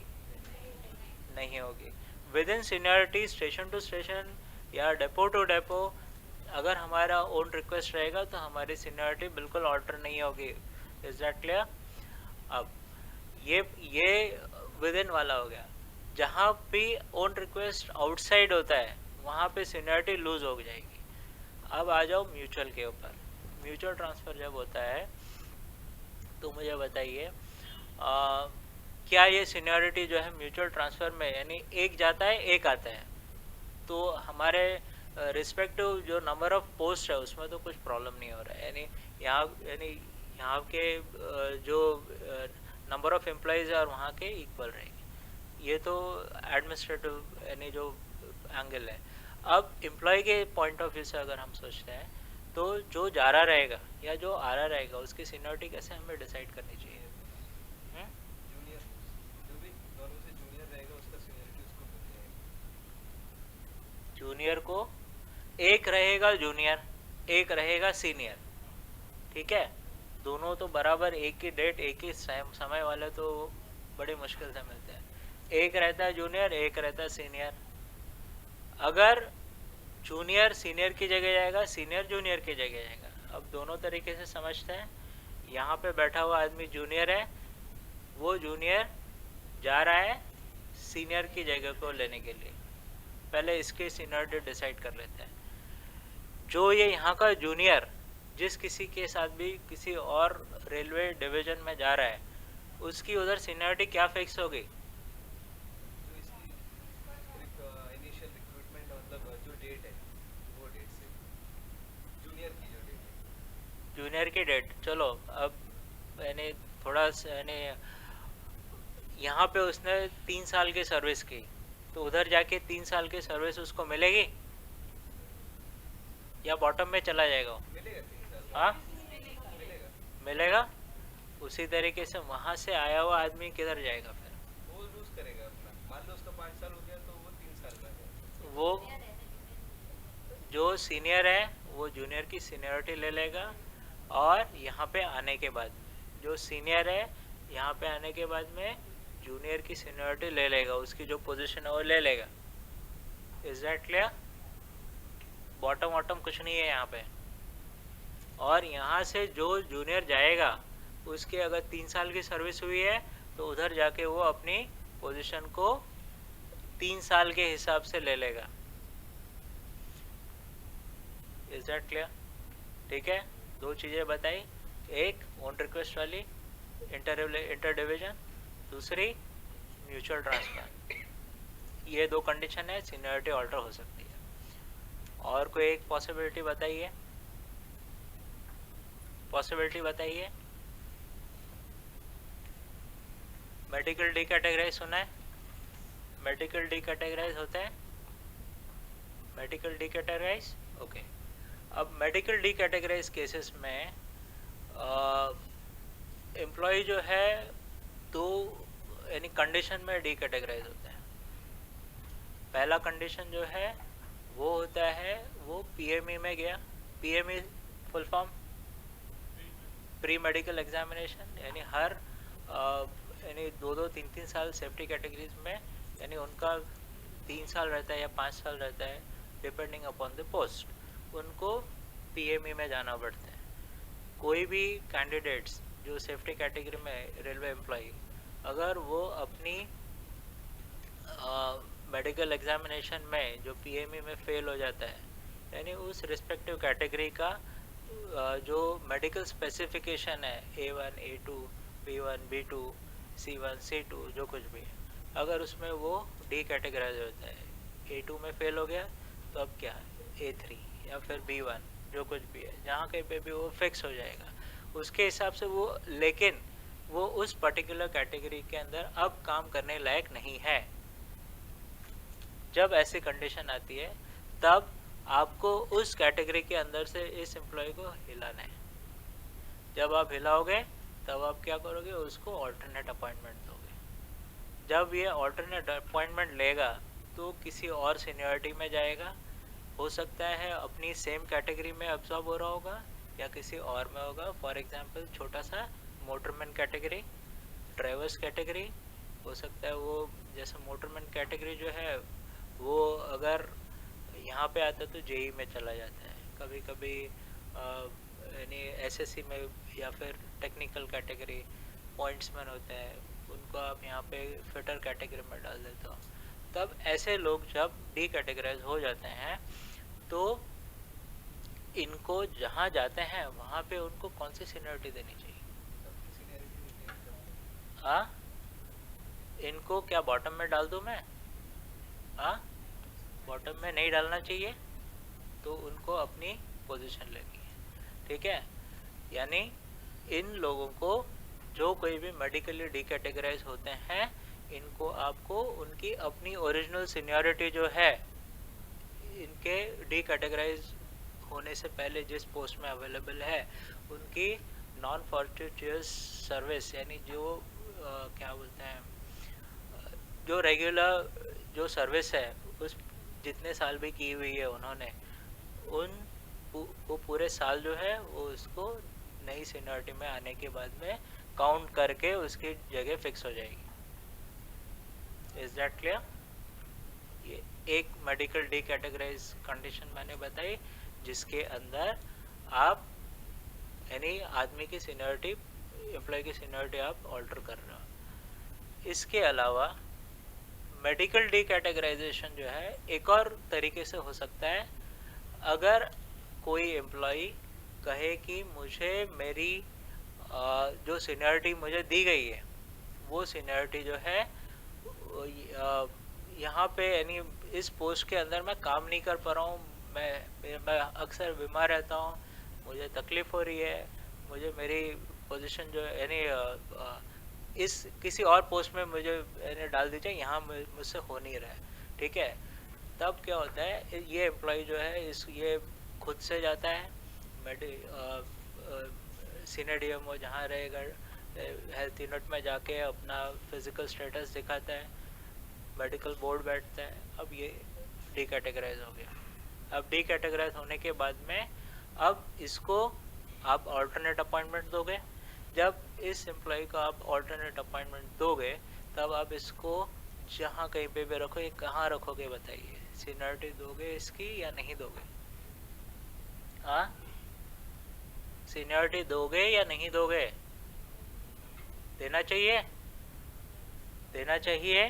नहीं होगी। Within seniority station to station या डेपो टू डेपो अगर हमारा ओन रिक्वेस्ट रहेगा तो हमारी सीनियरिटी बिल्कुल ऑल्टर नहीं होगी। Is that clear? अब ये विद इन वाला हो गया। जहाँ भी ओन रिक्वेस्ट आउटसाइड होता है वहाँ पे सीनियरिटी लूज हो जाएगी। अब आ जाओ म्यूचुअल के ऊपर। म्यूचुअल ट्रांसफ़र जब होता है तो मुझे बताइए क्या ये सीनियरिटी जो है म्यूचुअल ट्रांसफ़र में यानी एक जाता है एक आता है, तो हमारे रिस्पेक्टिव जो नंबर ऑफ पोस्ट है उसमें तो कुछ प्रॉब्लम नहीं हो रहा है। यानी यहाँ के जो नंबर ऑफ एम्प्लॉयज़ है और वहाँ के इक्वल रहेंगे। ये तो एडमिनिस्ट्रेटिव यानी जो एंगल है। अब एम्प्लॉय के पॉइंट ऑफ व्यू से अगर हम सोचते हैं तो जो जा रहा रहेगा या जो आ रहा रहेगा उसकी सीनियरिटी कैसे हमें डिसाइड करनी चाहिए? जूनियर को एक रहेगा जूनियर, एक रहेगा सीनियर। ठीक है, दोनों तो बराबर एक ही डेट एक ही समय वाले तो बड़ी मुश्किल से मिलते हैं। एक रहता है जूनियर, एक रहता है सीनियर। अगर जूनियर सीनियर की जगह जाएगा, सीनियर जूनियर की जगह जाएगा। अब दोनों तरीके से समझते हैं। यहाँ पे बैठा हुआ आदमी जूनियर है, वो जूनियर जा रहा है सीनियर की जगह को लेने के लिए। पहले इसके सीनियरिटी डिसाइड कर लेते हैं। जो ये यहाँ का जूनियर जिस किसी के साथ भी किसी और रेलवे डिवीजन में जा रहा है उसकी उधर सीनियरिटी क्या फिक्स होगी? जूनियर की डेट। चलो अब यानी थोड़ा यानी यहाँ पे उसने 3 साल की सर्विस की तो उधर जाके 3 साल की सर्विस उसको मिलेगी या बॉटम में चला जाएगा? हाँ मिलेगा। उसी तरीके से वहाँ से आया हुआ आदमी किधर जाएगा फिर? वो लूज करेगा अपना। मान लो उसका 5 साल हो गया तो वो 3 साल का है। वो जो सीनियर है वो जूनियर की सीनियरिटी ले लेगा और यहाँ पे आने के बाद जो सीनियर है यहाँ पे आने के बाद में जूनियर की सीनियरिटी ले लेगा, उसकी जो पोजीशन है वो ले लेगा। Is that clear? बॉटम वॉटम कुछ नहीं है यहाँ पे। और यहाँ से जो जूनियर जाएगा उसकी अगर 3 साल की सर्विस हुई है तो उधर जाके वो अपनी पोजीशन को 3 साल के हिसाब से ले लेगा। Is that clear? ठीक है, दो चीज़ें बताई, एक ऑन रिक्वेस्ट वाली इंटर डिवीजन, दूसरी म्यूचुअल ट्रांसफर। ये दो कंडीशन है, सीनियरिटी ऑल्टर हो सकती है। और कोई एक पॉसिबिलिटी बताइए, पॉसिबिलिटी बताइए। मेडिकल डी कैटेगराइज सुना है? मेडिकल डी कैटेगराइज होता है, मेडिकल डी कैटेगराइज। ओके, अब मेडिकल डी कैटेगराइज केसेस में एम्प्लॉय जो है तो यानी कंडीशन में डी कैटेगराइज होता है। पहला कंडीशन जो है वो होता है वो पीएमई में गया। PME full form pre medical examination, यानी हर यानी 2-3 साल सेफ्टी कैटेगरीज में यानी उनका 3 साल रहता है या 5 साल रहता है डिपेंडिंग अपॉन द पोस्ट, उनको पीएमई में जाना पड़ता है। कोई भी कैंडिडेट्स जो सेफ्टी कैटेगरी में रेलवे एम्प्लॉई अगर वो अपनी मेडिकल एग्जामिनेशन में जो पीएमई में फेल हो जाता है यानी उस रिस्पेक्टिव कैटेगरी का जो मेडिकल स्पेसिफिकेशन है A1 A2 B1 B2 C1 C2 जो कुछ भी है अगर उसमें वो डी कैटेगराइज होता है, A2 में फेल हो गया तो अब क्या, A3 या फिर B1, जो कुछ भी है, जहाँ कहीं पे भी वो फिक्स हो जाएगा उसके हिसाब से वो, लेकिन वो उस पर्टिकुलर कैटेगरी के अंदर अब काम करने लायक नहीं है। जब ऐसी कंडीशन आती है तब आपको उस कैटेगरी के अंदर से इस एम्प्लॉय को हिलाना है। जब आप हिलाओगे तब आप क्या करोगे, उसको ऑल्टरनेट अपॉइंटमेंट दोगे। जब ये ऑल्टरनेट अपॉइंटमेंट लेगा तो किसी और सीनियरिटी में जाएगा, हो सकता है अपनी सेम कैटेगरी में अब्सॉर्ब हो रहा होगा या किसी और में होगा। फॉर एग्जांपल छोटा सा मोटरमैन कैटेगरी, ड्राइवर्स कैटेगरी, हो सकता है वो, जैसे मोटरमैन कैटेगरी जो है वो अगर यहाँ पे आता है तो जेई में चला जाता है, कभी कभी यानी एसएससी में, या फिर टेक्निकल कैटेगरी पॉइंट्समैन होते हैं, उनको आप यहाँ पे फिटर कैटेगरी में डाल देते हो। तब ऐसे लोग जब डी कैटेगराइज हो जाते हैं तो इनको जहाँ जाते हैं वहाँ पे उनको कौन सी सीनियरिटी देनी चाहिए? सबकी सीनियरिटी नहीं है। हाँ, इनको क्या बॉटम में डाल दूँ मैं? हाँ, बॉटम में नहीं डालना चाहिए, तो उनको अपनी पोजीशन लेनी है, ठीक है। यानी इन लोगों को, जो कोई भी मेडिकली डिकैटेगराइज होते हैं, इनको आपको उनकी अपनी ओरिजिनल सीनियरिटी जो है, इनके डिकैटेगराइज होने से पहले जिस पोस्ट में अवेलेबल है उनकी नॉन फॉर्चुइटस सर्विस, यानी जो क्या बोलते हैं, जो रेगुलर जो सर्विस है उस जितने साल भी की हुई है उन्होंने, उन वो पूरे साल जो है वो उसको नई सीनियरिटी में आने के बाद में काउंट करके उसकी जगह फिक्स हो जाएगी। Is that clear? ये एक मेडिकल डी कैटेगराइज कंडीशन मैंने बताई जिसके अंदर आप यानी आदमी की सीनियरिटी, एम्प्लॉय की सीनियरिटी आप ऑल्टर कर रहे हो। इसके अलावा मेडिकल डी कैटेगराइजेशन जो है एक और तरीके से हो सकता है। अगर कोई एम्प्लॉय कहे कि मुझे मेरी जो सीनियरिटी मुझे दी गई है वो सीनियरिटी जो है यहाँ पे यानी इस पोस्ट के अंदर मैं काम नहीं कर पा रहा हूँ, मैं अक्सर बीमार रहता हूँ, मुझे तकलीफ़ हो रही है, मुझे मेरी पोजीशन जो है यानी इस किसी और पोस्ट में मुझे यानी डाल दीजिए, यहाँ मुझसे हो नहीं रहा है, ठीक है। तब क्या होता है, ये एम्प्लॉय जो है ये खुद से जाता है सीनियर डीएमओ जहाँ रहेगा, हेल्थ यूनिट में जाके अपना फिजिकल स्टेटस दिखाता है, मेडिकल बोर्ड बैठता है। अब ये डी कैटेगराइज हो गया। अब डी कैटेगराइज होने के बाद में अब इसको आप ऑल्टरनेट अपॉइंटमेंट दोगे। जब इस एम्प्लॉय को आप ऑल्टरनेट अपॉइंटमेंट दोगे तब आप इसको जहाँ कहीं पे भी रखो, ये कहाँ रखोगे बताइए? सीनियरिटी दोगे इसकी या नहीं दोगे? हाँ, सीनियरिटी दोगे या नहीं दोगे? देना चाहिए, देना चाहिए,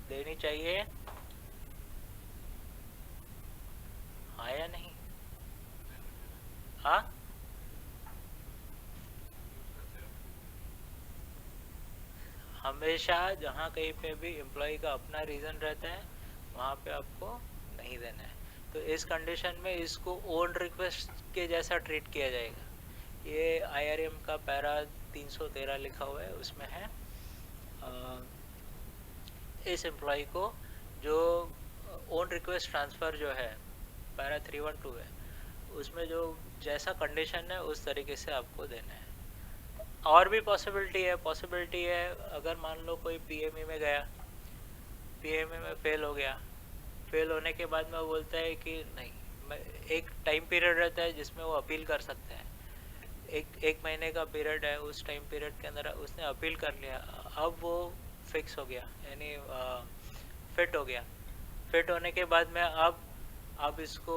देनी चाहिए, हाँ या नहीं? हाँ, हमेशा जहाँ कहीं पे भी एम्प्लॉय का अपना रीज़न रहता है वहाँ पे आपको नहीं देना है। तो इस कंडीशन में इसको ओन रिक्वेस्ट के जैसा ट्रीट किया जाएगा। ये IRM का पैरा 313 लिखा हुआ है, उसमें है इस एम्प्लॉय को जो ओन रिक्वेस्ट ट्रांसफ़र जो है पैरा 312 है, उसमें जो जैसा कंडीशन है उस तरीके से आपको देना है। और भी पॉसिबिलिटी है अगर मान लो कोई PME में गया, PME में फेल हो गया, फेल होने के बाद में वो बोलता है कि नहीं, एक टाइम पीरियड रहता है जिसमें वो अपील कर सकता है, एक महीने का पीरियड है, उस टाइम पीरियड के अंदर उसने अपील कर लिया, अब वो फिक्स हो गया यानी फिट हो गया। फिट होने के बाद में अब इसको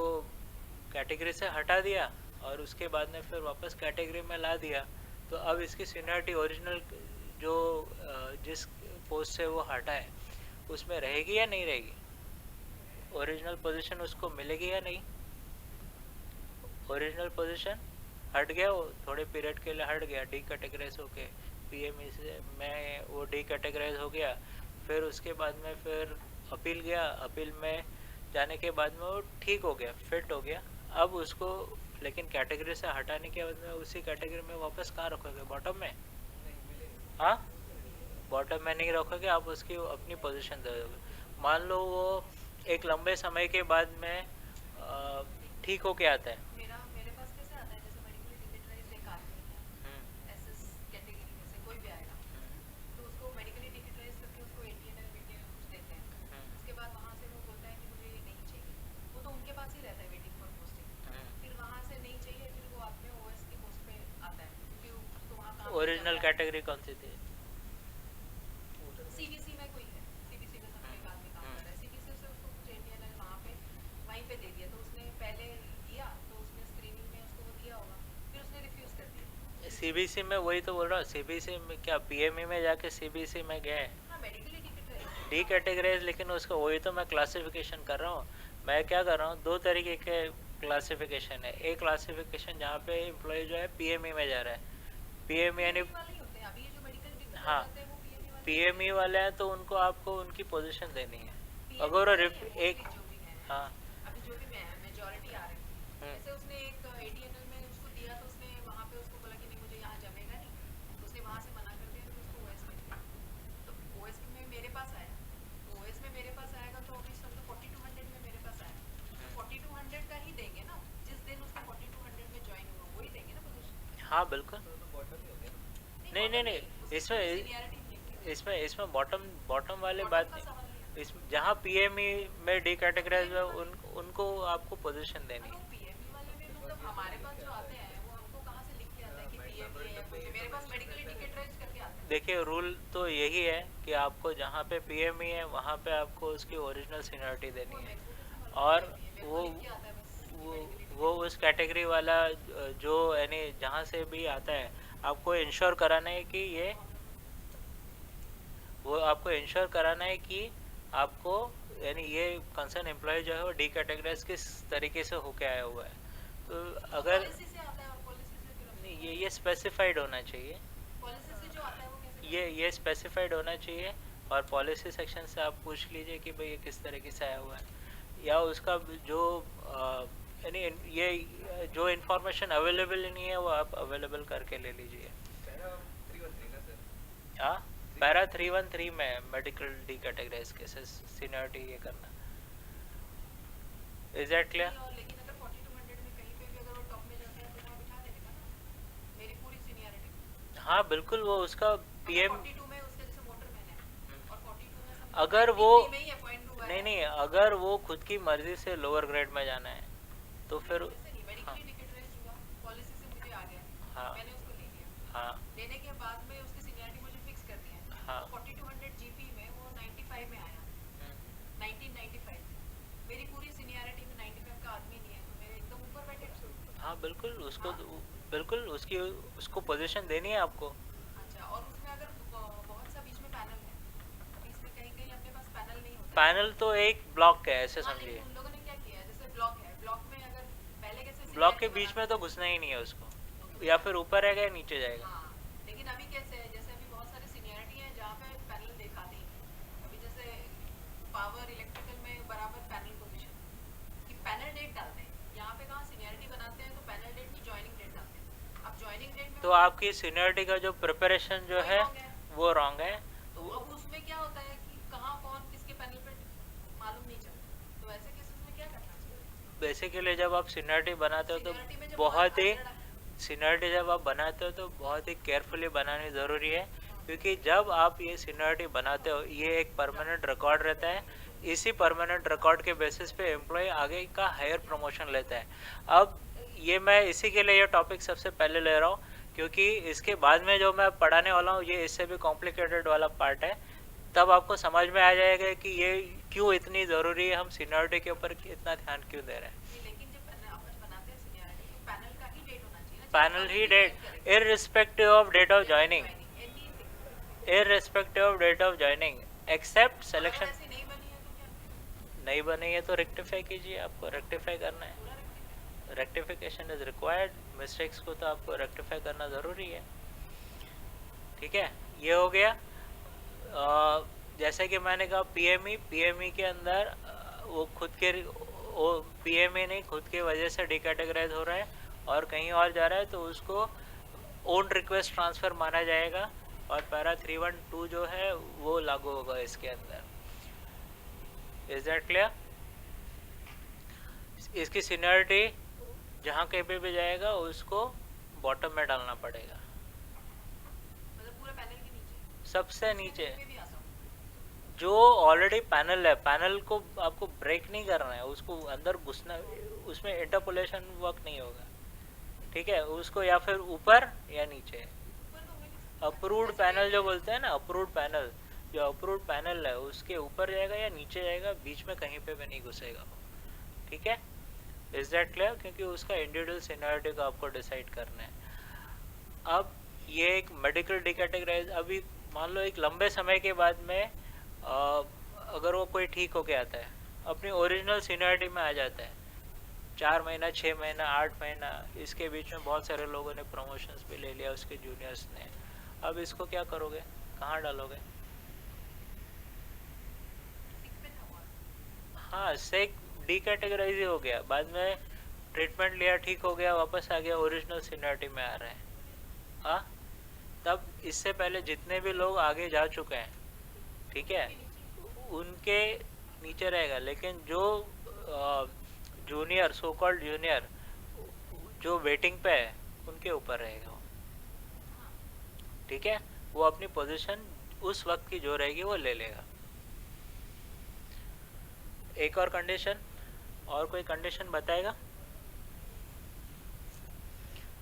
कैटेगरी से हटा दिया और उसके बाद में फिर वापस कैटेगरी में ला दिया, तो अब इसकी सीनियरिटी ओरिजिनल जो जिस पोस्ट से वो हटा है उसमें रहेगी या नहीं रहेगी? ओरिजिनल पोजीशन उसको मिलेगी या नहीं? ओरिजिनल पोजीशन हट गया, वो थोड़े पीरियड के लिए हट गया, डी कैटेगराइज होके PME से मैं वो डी कैटेगराइज हो गया। फिर उसके बाद में फिर अपील गया, अपील में जाने के बाद में वो ठीक हो गया, फिट हो गया। अब उसको लेकिन कैटेगरी से हटाने के बाद में उसी कैटेगरी में वापस कहाँ रखोगे, बॉटम में? नहीं मिलेगा। हाँ, बॉटम में नहीं रखोगे, आप उसकी अपनी पोजीशन दे दोगे। मान लो वो एक लंबे समय के बाद में ठीक होके आता है। मेरे पास कैसे आता है, जैसे मेडिकली डिकेटराइज्ड एक आदमी है, एसएस कैटेगरी में से कोई भी आएगा, तो उसको मेडिकली डिकेटराइज करके उसको एटीएनएल बीटीएनएल कुछ देते हैं। उसके बाद वहाँ से वो बोलता है कि मुझे ये नहीं चाहिए, वो तो उनके पास ही रहता है वेटिंग फॉर पोस्टिंग। फिर वहाँ से नहीं चाहिए, फिर वो अपने ओएस की पोस्ट पे आता है, क्योंकि उसको वहाँ काम ओरिजिनल कैटेगरी कौन सी थी? सीबीसी में कोई है, सीबीसी में सब एक आदमी काम कर रहा है, सीबीसी से उसको कुछ एटीएनएल वहाँ पे वहीं पे दे दिया, तो उसने पहले लिया तो उसने स्क्रीनिंग में उसको वो दिया होगा, फिर उसने रिफ्यूज कर दिया। सीबीसी में वही तो बोल रहा हूँ, सीबीसी में क्या पीएमई में जाके सीबीसी में गए हाँ मेडिकली डिकेटराइज्ड डी कैटेगराइज, लेकिन उसका वही तो मैं क्लासिफिकेशन कर रहा हूँ। मैं क्या कर रहा हूँ, दो तरीके के क्लासिफिकेशन है। एक क्लासिफिकेशन जहाँ पे एम्प्लॉय जो है पीएमई में जा रहा है, पीएमई यानी वाले ही होते हैं। अभी ये जो मेडिकल डिकेटराइज्ड हाँ होते हैं वो पीएमई वाले पीएमई वाले हैं, तो उनको आपको उनकी पोजीशन देनी है। PME अगर वो नहीं है, एक mostly जो भी है, हाँ अभी जो भी मेजॉरिटी आ रही है, जैसे उसने एक एटीएनएल में उसको दिया तो उसने वहाँ पे उसको बोला कि नहीं मुझे यहाँ जमेगा नहीं, तो उसने वहाँ से मना कर दिया, तो उसको ओएस में दिया। तो ओएस में मेरे पास आया, तो ओएस में मेरे पास आएगा तो ऑब्वियस तो 4200 में मेरे पास आया, 4200 का ही देंगे ना, जिस दिन उसका 4200 में ज्वाइन हुआ वही देंगे ना पोजीशन। हाँ बिल्कुल। तो बॉटम ही हो गया ना। नहीं, सीनियरिटी इसमें बॉटम वाले बॉटम बात का नहीं। सवाल नहीं है। इस जहाँ पीएमई में डी कैटेगराइज है उनको आपको पोजीशन देनी है। पीएमई वाले में मतलब हमारे पास जो आते हैं वो हमको कहाँ से लिख के आता है कि पीएमई है या कुछ है, मेरे पास मेडिकली डिकेटराइज्ड करके आता है। देखिए रूल तो यही है कि आपको जहाँ पे पीएमई है वहाँ पे आपको उसकी ओरिजिनल सीनियरिटी देनी है, और वो उस कैटेगरी वाला जो यानी जहाँ से भी आता है आपको इंश्योर कराना है कि आपको इंश्योर कराना है कि आपको यानी ये कंसर्न एम्प्लॉय जो है वो डी कैटेगराइज किस तरीके से होके आया हुआ है। तो अगर पॉलिसी से आता है और पॉलिसी से फिर नहीं, ये स्पेसिफाइड होना चाहिए, पॉलिसी से जो आता है वो कैसे ये स्पेसिफाइड होना चाहिए। और पॉलिसी सेक्शन से आप पूछ लीजिए कि भाई ये किस तरीके से आया हुआ है, या उसका जो यानी ये जो इन्फॉर्मेशन अवेलेबल नहीं है वो आप अवेलेबल करके ले लीजिए। पैरा 313 ना सर। हाँ, पैरा 313 में medical decategorise cases seniority ये करना। Is that clear? और लेकिन अगर 4200 में कहीं पे भी अगर वो टॉप में जाता है तो वहाँ बिठा देगा ना मेरी पूरी सीनियरिटी। हाँ बिल्कुल, वो उसका पीएम 42 में उसके जैसे मोटरमैन है और 42 में समझो अगर वो 93 में ही अपॉइंट हुआ है। नहीं, अगर वो खुद की मर्जी से लोअर ग्रेड में जाना है तो फिर वैसे नहीं, हाँ मेडिकली डिकेटराइज्ड हुआ, पॉलिसी से मुझे आ गया, हाँ मैंने उसको ले लिया, हाँ लेने के बाद में उसकी सीनियरिटी मुझे फिक्स कर दिया है। हाँ 4200 जीपी में वो 95 में आया, 1995 मेरी पूरी सीनियरिटी में 95 का आदमी नहीं है, तो मेरे एकदम ऊपर बैठे। हाँ बिल्कुल, बिल्कुल उसको पोजीशन देनी है आपको। अच्छा, और उसमें अगर बहुत सा बीच में पैनल है, बीच में कहीं कहीं अपने पास पैनल नहीं होता। पैनल तो एक ब्लॉक है ऐसे हाँ, समझिए, लेकिन उन लोगों ने क्या किया है, जैसे ब्लॉक है, ब्लॉक में अगर पहले कैसे ब्लॉक के seniority बीच में बनाते तो घुसना ही नहीं है उसको, या फिर ऊपर रहेगा या नीचे जाएगा। हाँ, लेकिन अभी कैसे है, जैसे अभी बहुत सारी सीनियरिटी है जहाँ पे पैनल दिखाते ही नहीं। अभी जैसे पावर इलेक्ट्रिकल में बराबर पैनल पोजीशन कि पैनल डेट डालते हैं, यहाँ पे कहाँ सीनियरिटी बनाते हैं तो पैनल डेट की ज्वाइनिंग डेट डालते हैं। अब ज्वाइनिंग डेट में तो आपकी सीनियरिटी का जो प्रिपरेशन जो है वो रॉन्ग है। तो अब उसमें क्या होता है कि कहाँ कौन किसके पैनल पे मालूम नहीं चलता, तो ऐसे केसेस में क्या करना चाहिए? बेसिकली जब आप सीनियरिटी बनाते हो तो सीनियरिटी में जब बहुत ही अंदर सीनियरिटी जब आप बनाते हो तो बहुत ही केयरफुली बनानी ज़रूरी है, क्योंकि जब आप ये सीनियरिटी बनाते हो ये एक परमानेंट रिकॉर्ड रहता है। इसी परमानेंट रिकॉर्ड के बेसिस पे एम्प्लॉय आगे का हायर प्रमोशन लेता है। अब ये मैं इसी के लिए ये टॉपिक सबसे पहले ले रहा हूँ, क्योंकि इसके बाद में जो मैं पढ़ाने वाला हूँ ये इससे भी कॉम्प्लिकेटेड वाला पार्ट है। तब आपको समझ में आ जाएगा कि ये क्यों इतनी ज़रूरी है, हम सीनियरिटी के ऊपर इतना ध्यान क्यों दे रहे हैं। लेकिन जब अपन बनाते हैं सीनियरिटी तो पैनल का ही डेट होना चाहिए ना, पैनल ही date irrespective of date of joining, irrespective of date of joining except selection. ऐसी नहीं बनी है तो क्या? नहीं बनी है तो रेक्टिफाई कीजिए, आपको रेक्टिफाई करना है, रेक्टिफिकेशन इज रिक्वायर्ड। मिस्टेक्स को तो आपको रेक्टिफाई करना ज़रूरी है। ठीक है, ये हो गया। जैसे कि मैंने कहा पीएमई के अंदर वो खुद के वो पीएमई नहीं खुद के वजह से डिकैटेगराइज हो रहा है और कहीं और जा रहा है तो उसको ओन रिक्वेस्ट ट्रांसफ़र माना जाएगा और पैरा 312 जो है वो लागू होगा इसके अंदर। Is that clear? इसकी सीनियरिटी जहाँ कहीं पे भी जाएगा उसको बॉटम में डालना पड़ेगा, मतलब पूरा पैनल के नीचे सबसे नीचे। पे भी आ सकता जो ऑलरेडी पैनल है, पैनल को आपको ब्रेक नहीं करना है, उसको अंदर घुसना, उसमें इंटरपोलेशन वर्क नहीं होगा, ठीक है? उसको या फिर ऊपर या नीचे। ऊपर तो हो ही नहीं सकता। अप्रूव्ड पैनल जो बोलते हैं ना, अप्रूव्ड पैनल, जो अप्रूव्ड पैनल है उसके ऊपर जाएगा या नीचे जाएगा, बीच में कहीं पे भी नहीं घुसेगा वो, ठीक है? Is that clear? क्योंकि उसका इंडिविजुअल सीनियरिटी को आपको डिसाइड करना है। अब ये एक मेडिकल डिकैटेगराइज, अभी मान लो एक लंबे समय के बाद में अगर वो कोई ठीक होके आता है, अपनी ओरिजिनल सीनियरिटी में आ जाता है, 4 महीना 6 महीना 8 महीना, इसके बीच में बहुत सारे लोगों ने प्रमोशंस भी ले लिया उसके जूनियर्स ने। अब इसको क्या करोगे, कहाँ डालोगे? सिक पे था वो। हाँ, सेक डिकैटेगराइज ही हो गया, बाद में ट्रीटमेंट लिया, ठीक हो गया, वापस आ गया, ओरिजिनल सीनियरिटी में आ रहे हैं। हाँ, तब इससे पहले जितने भी लोग आगे जा चुके हैं, ठीक है, उनके नीचे रहेगा, लेकिन जो जूनियर, सो कॉल्ड जूनियर जो वेटिंग पे है, उनके ऊपर रहेगा वो, ठीक है? वो अपनी पोजीशन उस वक्त की जो रहेगी वो ले लेगा। एक और कंडीशन, और कोई कंडीशन बताएगा?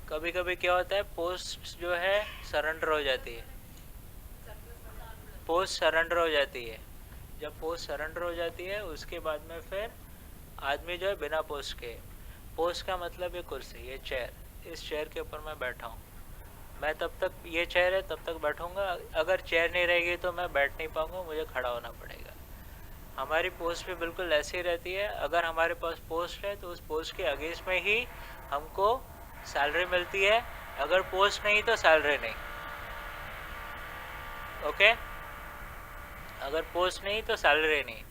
कभी कभी क्या होता है, पोस्ट जो है सरेंडर हो जाती है, पोस्ट सरेंडर हो जाती है। जब पोस्ट सरेंडर हो जाती है उसके बाद में फिर आदमी जो है बिना पोस्ट के, पोस्ट का मतलब ये कुर्सी, ये चेयर, इस चेयर के ऊपर मैं बैठा हूँ, मैं तब तक, ये चेयर है तब तक बैठूंगा, अगर चेयर नहीं रहेगी तो मैं बैठ नहीं पाऊंगा, मुझे खड़ा होना पड़ेगा। हमारी पोस्ट भी बिल्कुल ऐसी ही रहती है, अगर हमारे पास पोस्ट है तो उस पोस्ट के अगेंस्ट में ही हमको सैलरी मिलती है, अगर पोस्ट नहीं तो सैलरी नहीं, ओके? अगर पोस्ट नहीं तो सैलरी नहीं।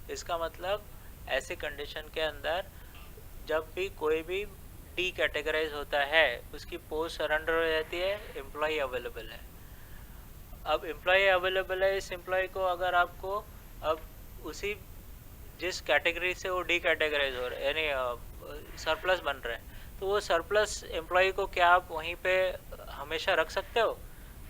इसका मतलब ऐसी कंडीशन के अंदर जब भी कोई भी डी कैटेगराइज होता है, उसकी पोस्ट सरेंडर हो जाती है, एम्प्लॉय अवेलेबल है। अब एम्प्लॉय अवेलेबल है, इस एम्प्लॉय को अगर आपको अब उसी जिस कैटेगरी से वो डी कैटेगराइज हो रहा है, यानी सरप्लस बन रहे हैं, तो वो सरप्लस एम्प्लॉय को क्या आप वहीं पे हमेशा रख सकते हो?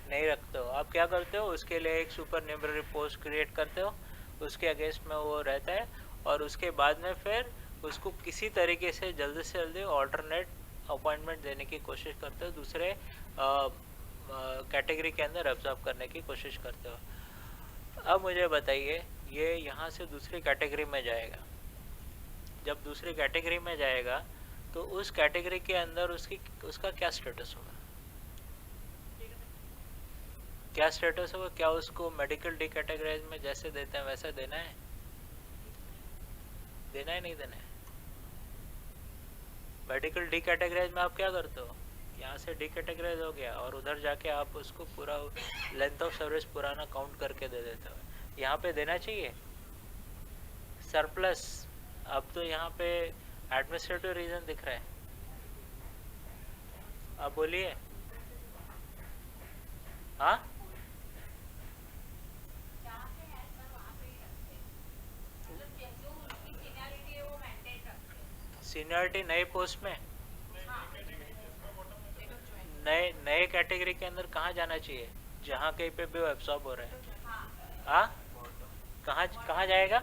नहीं रखते हो। आप क्या करते हो, उसके लिए एक सुपर न्यूमररी पोस्ट क्रिएट करते हो, उसके अगेंस्ट में वो रहता है, और उसके बाद में फिर उसको किसी तरीके से जल्दी से ऑल्टरनेट अपॉइंटमेंट देने की कोशिश करते हो, दूसरे कैटेगरी के अंदर एब्जॉर्ब करने की कोशिश करते हो। अब मुझे बताइए, ये यहाँ से दूसरी कैटेगरी में जाएगा, जब दूसरी कैटेगरी में जाएगा तो उस कैटेगरी के अंदर उसका क्या स्टेटस होगा? क्या स्टेटस होगा? क्या उसको मेडिकल डिकैटेगराइज में जैसे देते हैं वैसे देना है? देना है, नहीं देना है? मेडिकल डिकैटेगराइज में आप क्या करते हो, यहाँ से डिकैटेगराइज हो गया और उधर जाके आप उसको पूरा लेंथ ऑफ सर्विस पुराना काउंट करके दे देते हो। यहाँ पे देना चाहिए सरप्लस। अब तो यहाँ पे एडमिनिस्ट्रेटिव रीजन दिख रहा है, आप बोलिए। हाँ, सीनियरिटी नए पोस्ट में, नए नए कैटेगरी के अंदर कहाँ जाना चाहिए, जहाँ कहीं पे भी वो एब्सॉर्ब हो रहा है। हाँ, कहाँ कहाँ जाएगा?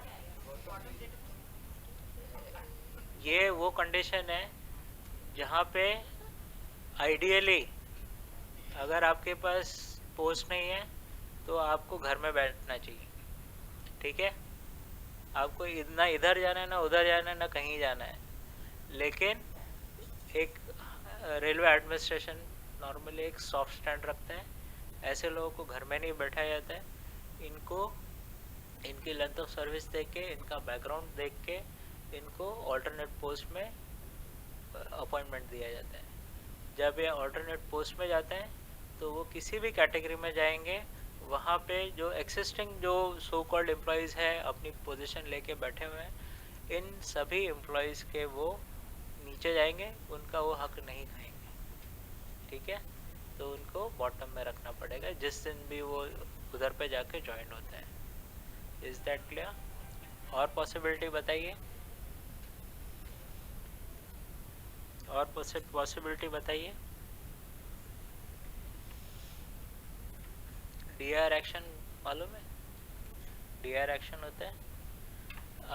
ये वो कंडीशन है जहाँ पे आइडियली अगर आपके पास पोस्ट नहीं है तो आपको घर में बैठना चाहिए, ठीक है? आपको ना इधर जाना है, ना उधर जाना है, ना कहीं जाना है। लेकिन एक रेलवे एडमिनिस्ट्रेशन नॉर्मली एक सॉफ्ट स्टैंड रखता है, ऐसे लोगों को घर में नहीं बैठाया जाता है, इनको इनकी लेंथ ऑफ सर्विस देख के, इनका बैकग्राउंड देख के इनको ऑल्टरनेट पोस्ट में अपॉइंटमेंट दिया जाता है। जब ये ऑल्टरनेट पोस्ट में जाते हैं तो वो किसी भी कैटेगरी में जाएंगे वहाँ पे जो एक्सिस्टिंग जो सो कॉल्ड एम्प्लॉयज़ है अपनी पोजीशन लेके बैठे हुए हैं, इन सभी एम्प्लॉयज़ के वो नीचे जाएंगे, उनका वो हक नहीं खाएंगे, ठीक है। तो उनको बॉटम में रखना पड़ेगा जिस दिन भी वो उधर पे जाके ज्वाइन होते हैं। Is that clear? और पॉसिबिलिटी बताइए, और पॉसिबिलिटी बताइए। डीआर एक्शन मालूम है? डीआर एक्शन होता है।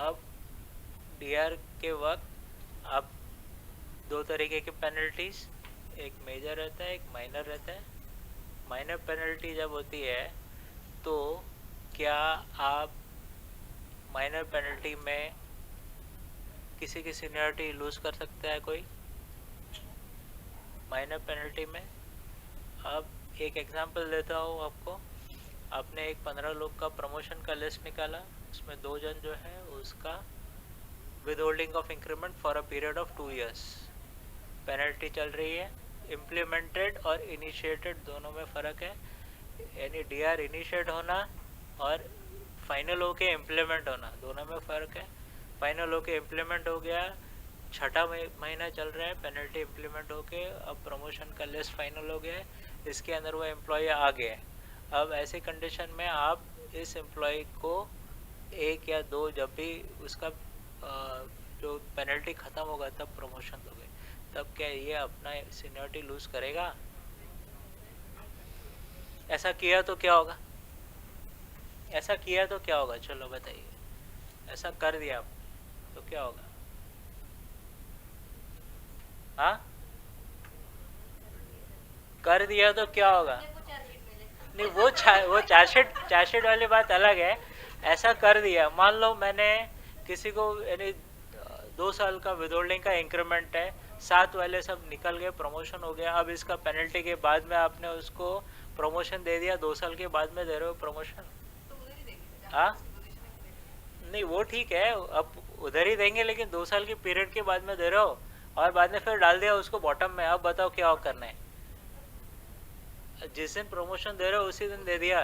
अब डीआर के वक्त आप दो तरीके की पेनल्टीज, एक मेजर रहता है, एक माइनर रहता है। माइनर पेनल्टी जब होती है तो क्या आप माइनर पेनल्टी में किसी की सीनियरिटी लूज कर सकता है कोई? माइनर पेनल्टी में अब एक एग्जांपल देता हूँ आपको। आपने एक 15 लोग का प्रमोशन का लिस्ट निकाला, उसमें 2 जन जो है उसका withholding of increment for a period of 2 years penalty चल रही है। इम्प्लीमेंटेड और इनिशिएटेड दोनों में फ़र्क है, यानी डीआर इनिशिएट होना और फाइनल होके इम्प्लीमेंट होना दोनों में फ़र्क है। फाइनल होके इम्प्लीमेंट हो गया, छठा महीना चल रहा है, पेनल्टी इम्प्लीमेंट होके अब प्रमोशन का लिस्ट फाइनल हो गया है, इसके अंदर वो एम्प्लॉय आ गया है। अब ऐसी कंडीशन में आप इस एम्प्लॉय को 1 या 2 जब भी उसका जो पेनल्टी ख़त्म होगा तब प्रमोशन दोगे, तब क्या ये अपना सीनियरिटी लूज करेगा? ऐसा किया तो क्या होगा? ऐसा किया तो क्या होगा? चलो बताइए, ऐसा कर दिया आप तो क्या होगा? हाँ, कर दिया तो क्या होगा? नहीं, वो चार्जशीट वाली बात अलग है। ऐसा कर दिया, मान लो मैंने किसी को यानी 2 साल का विदहोल्डिंग का इंक्रीमेंट है, 7 वाले सब निकल गए, प्रमोशन हो गया। अब इसका पेनल्टी के बाद में आपने उसको प्रमोशन दे दिया, 2 साल के बाद में दे रहे हो प्रमोशन। तो उधर ही देंगे हाँ, उसकी पोजीशन है उधर ही। नहीं वो ठीक है, अब उधर ही देंगे, लेकिन 2 साल के पीरियड के बाद में दे रहे हो और बाद में फिर डाल दिया उसको बॉटम में। अब बताओ क्या करना है? जिस दिन प्रमोशन दे रहे हो उसी दिन दे दिया।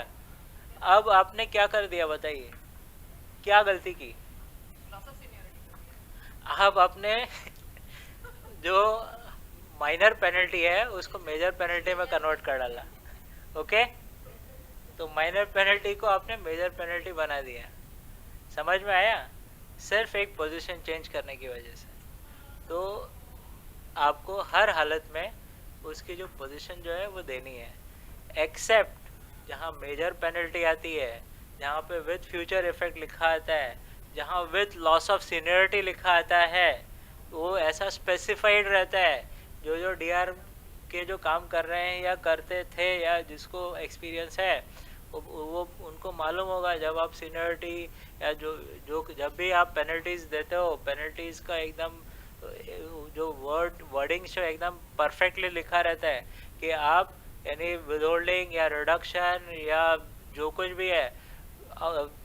अब आपने क्या कर दिया बताइए, क्या गलती की? Loss of seniority. अब आपने जो माइनर पेनल्टी है उसको मेजर पेनल्टी में कन्वर्ट कर डाला। ओके, तो माइनर पेनल्टी को आपने मेजर पेनल्टी बना दिया। समझ में आया? सिर्फ एक पोजीशन चेंज करने की वजह से। तो आपको हर हालत में उसकी जो पोजीशन जो है वो देनी है, एक्सेप्ट जहाँ मेजर पेनल्टी आती है, जहाँ पे विथ फ्यूचर इफेक्ट लिखा आता है, जहाँ विथ लॉस ऑफ सीनियरिटी लिखा आता है, वो ऐसा स्पेसिफाइड रहता है। जो डीआर के जो काम कर रहे हैं या करते थे या जिसको एक्सपीरियंस है वो उनको मालूम होगा। जब आप सीनियरिटी या जो जब भी आप पेनल्टीज देते हो, पेनल्टीज का एकदम जो वर्डिंग्स जो एकदम परफेक्टली लिखा रहता है कि आप यानी विदहोल्डिंग या रिडक्शन या जो कुछ भी है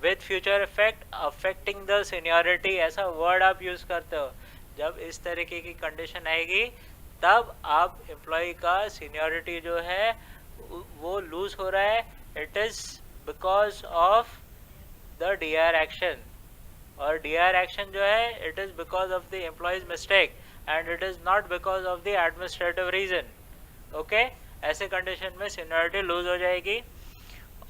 with future effect affecting the seniority, ऐसा वर्ड आप यूज करते हो। जब इस तरीके की कंडीशन आएगी तब आप एम्प्लॉय का सीनियरिटी जो है वो लूज हो रहा है, it is because of the DR action. और डीआर एक्शन जो है it is because of the employee's mistake and it is not because of the administrative reason. Okay, ऐसे कंडीशन में सीनियरिटी लूज हो जाएगी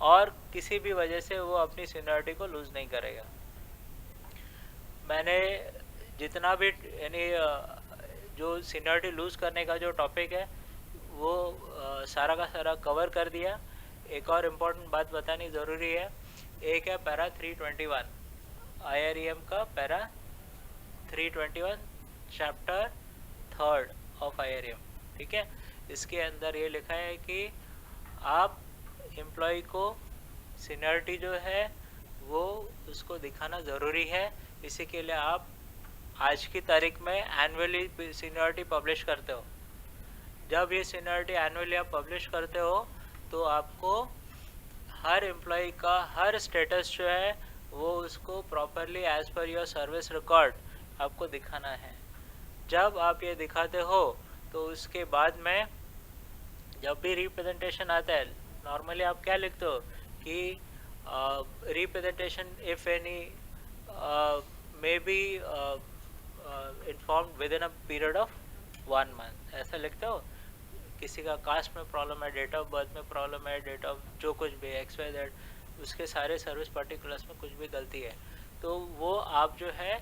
और किसी भी वजह से वो अपनी सीनियरिटी को लूज नहीं करेगा। मैंने जितना भी यानी जो सीनियरिटी लूज करने का जो टॉपिक है वो सारा का सारा कवर कर दिया। एक और इम्पोर्टेंट बात बतानी ज़रूरी है, एक है पैरा 321 IREM का पैरा 321 चैप्टर 3 ऑफ IREM, ठीक है। इसके अंदर ये लिखा है कि आप एम्प्लॉय को सीनियरिटी जो है वो उसको दिखाना ज़रूरी है। इसी के लिए आप आज की तारीख में एनुअली सीनियरिटी पब्लिश करते हो। जब ये सीनियरिटी एनुअली आप पब्लिश करते हो तो आपको हर एम्प्लॉय का हर स्टेटस जो है वो उसको properly as per your service record आपको दिखाना है। जब आप ये दिखाते हो तो उसके बाद में जब भी रिप्रेजेंटेशन आता है, नॉर्मली आप क्या लिखते हो कि representation if any may be informed with in a period of 1 month, ऐसा लिखते हो। किसी का कास्ट में प्रॉब्लम है, डेट ऑफ बर्थ में प्रॉब्लम है, डेट ऑफ जो कुछ भी एक्स वाई जेड, उसके सारे सर्विस पर्टिकुलर्स में कुछ भी गलती है तो वो आप जो है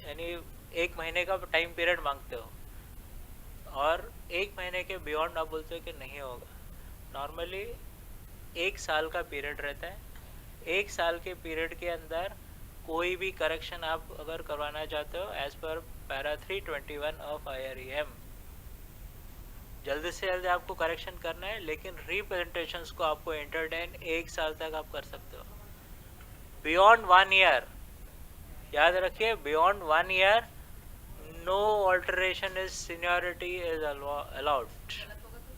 यानी 1 महीने का टाइम पीरियड मांगते हो, और 1 महीने के बियॉन्ड आप बोलते हो कि नहीं होगा। नॉर्मली 1 साल का पीरियड रहता है। 1 साल के पीरियड के अंदर कोई भी करेक्शन आप अगर करवाना चाहते हो as per para 321 of IREM, जल्द से जल्द आपको करेक्शन करना है, लेकिन रिप्रेजेंटेशंस को आपको एंटरटेन 1 साल तक आप कर सकते हो। बियॉन्ड 1 ईयर, याद रखिए, beyond 1 year no alteration is seniority is allowed, गलत होगा तो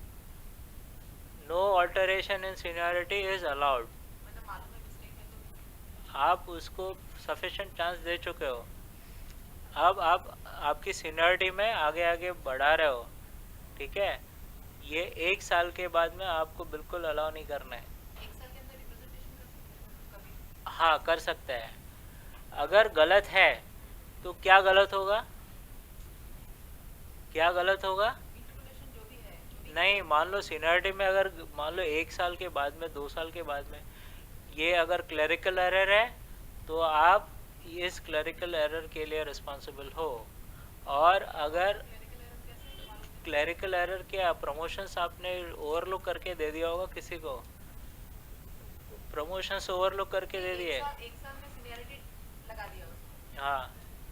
no alteration in seniority is allowed. मतलब मालूम है मिस्टेक है तो आप उसको सफिशिएंट चांस दे चुके हो, अब आप आपकी सीनियरिटी में आगे आगे बढ़ा रहे हो, ठीक है। ये 1 साल के बाद में आपको बिल्कुल अलाउ नहीं करना है। 1 साल के अंदर रिप्रेजेंटेशन कर सकते हैं कभी? हाँ कर सकता है। अगर गलत है तो क्या गलत होगा, क्या गलत होगा? इंटरपोलेशन जो भी है, जो भी नहीं, मान लो सीनियरिटी में अगर मान लो 1 साल के बाद में 2 साल के बाद में ये अगर क्लरिकल एरर है तो आप इस क्लरिकल एरर के लिए रिस्पॉन्सिबल हो। और अगर क्लरिकल एरर कैसे मालूम है? क्लरिकल एरर क्या, प्रमोशंस आपने ओवरलुक करके दे दिया होगा किसी को, प्रमोशंस ओवरलुक करके दे दिए। 1 साल में सीनियरिटी लगा दिया उसको, हाँ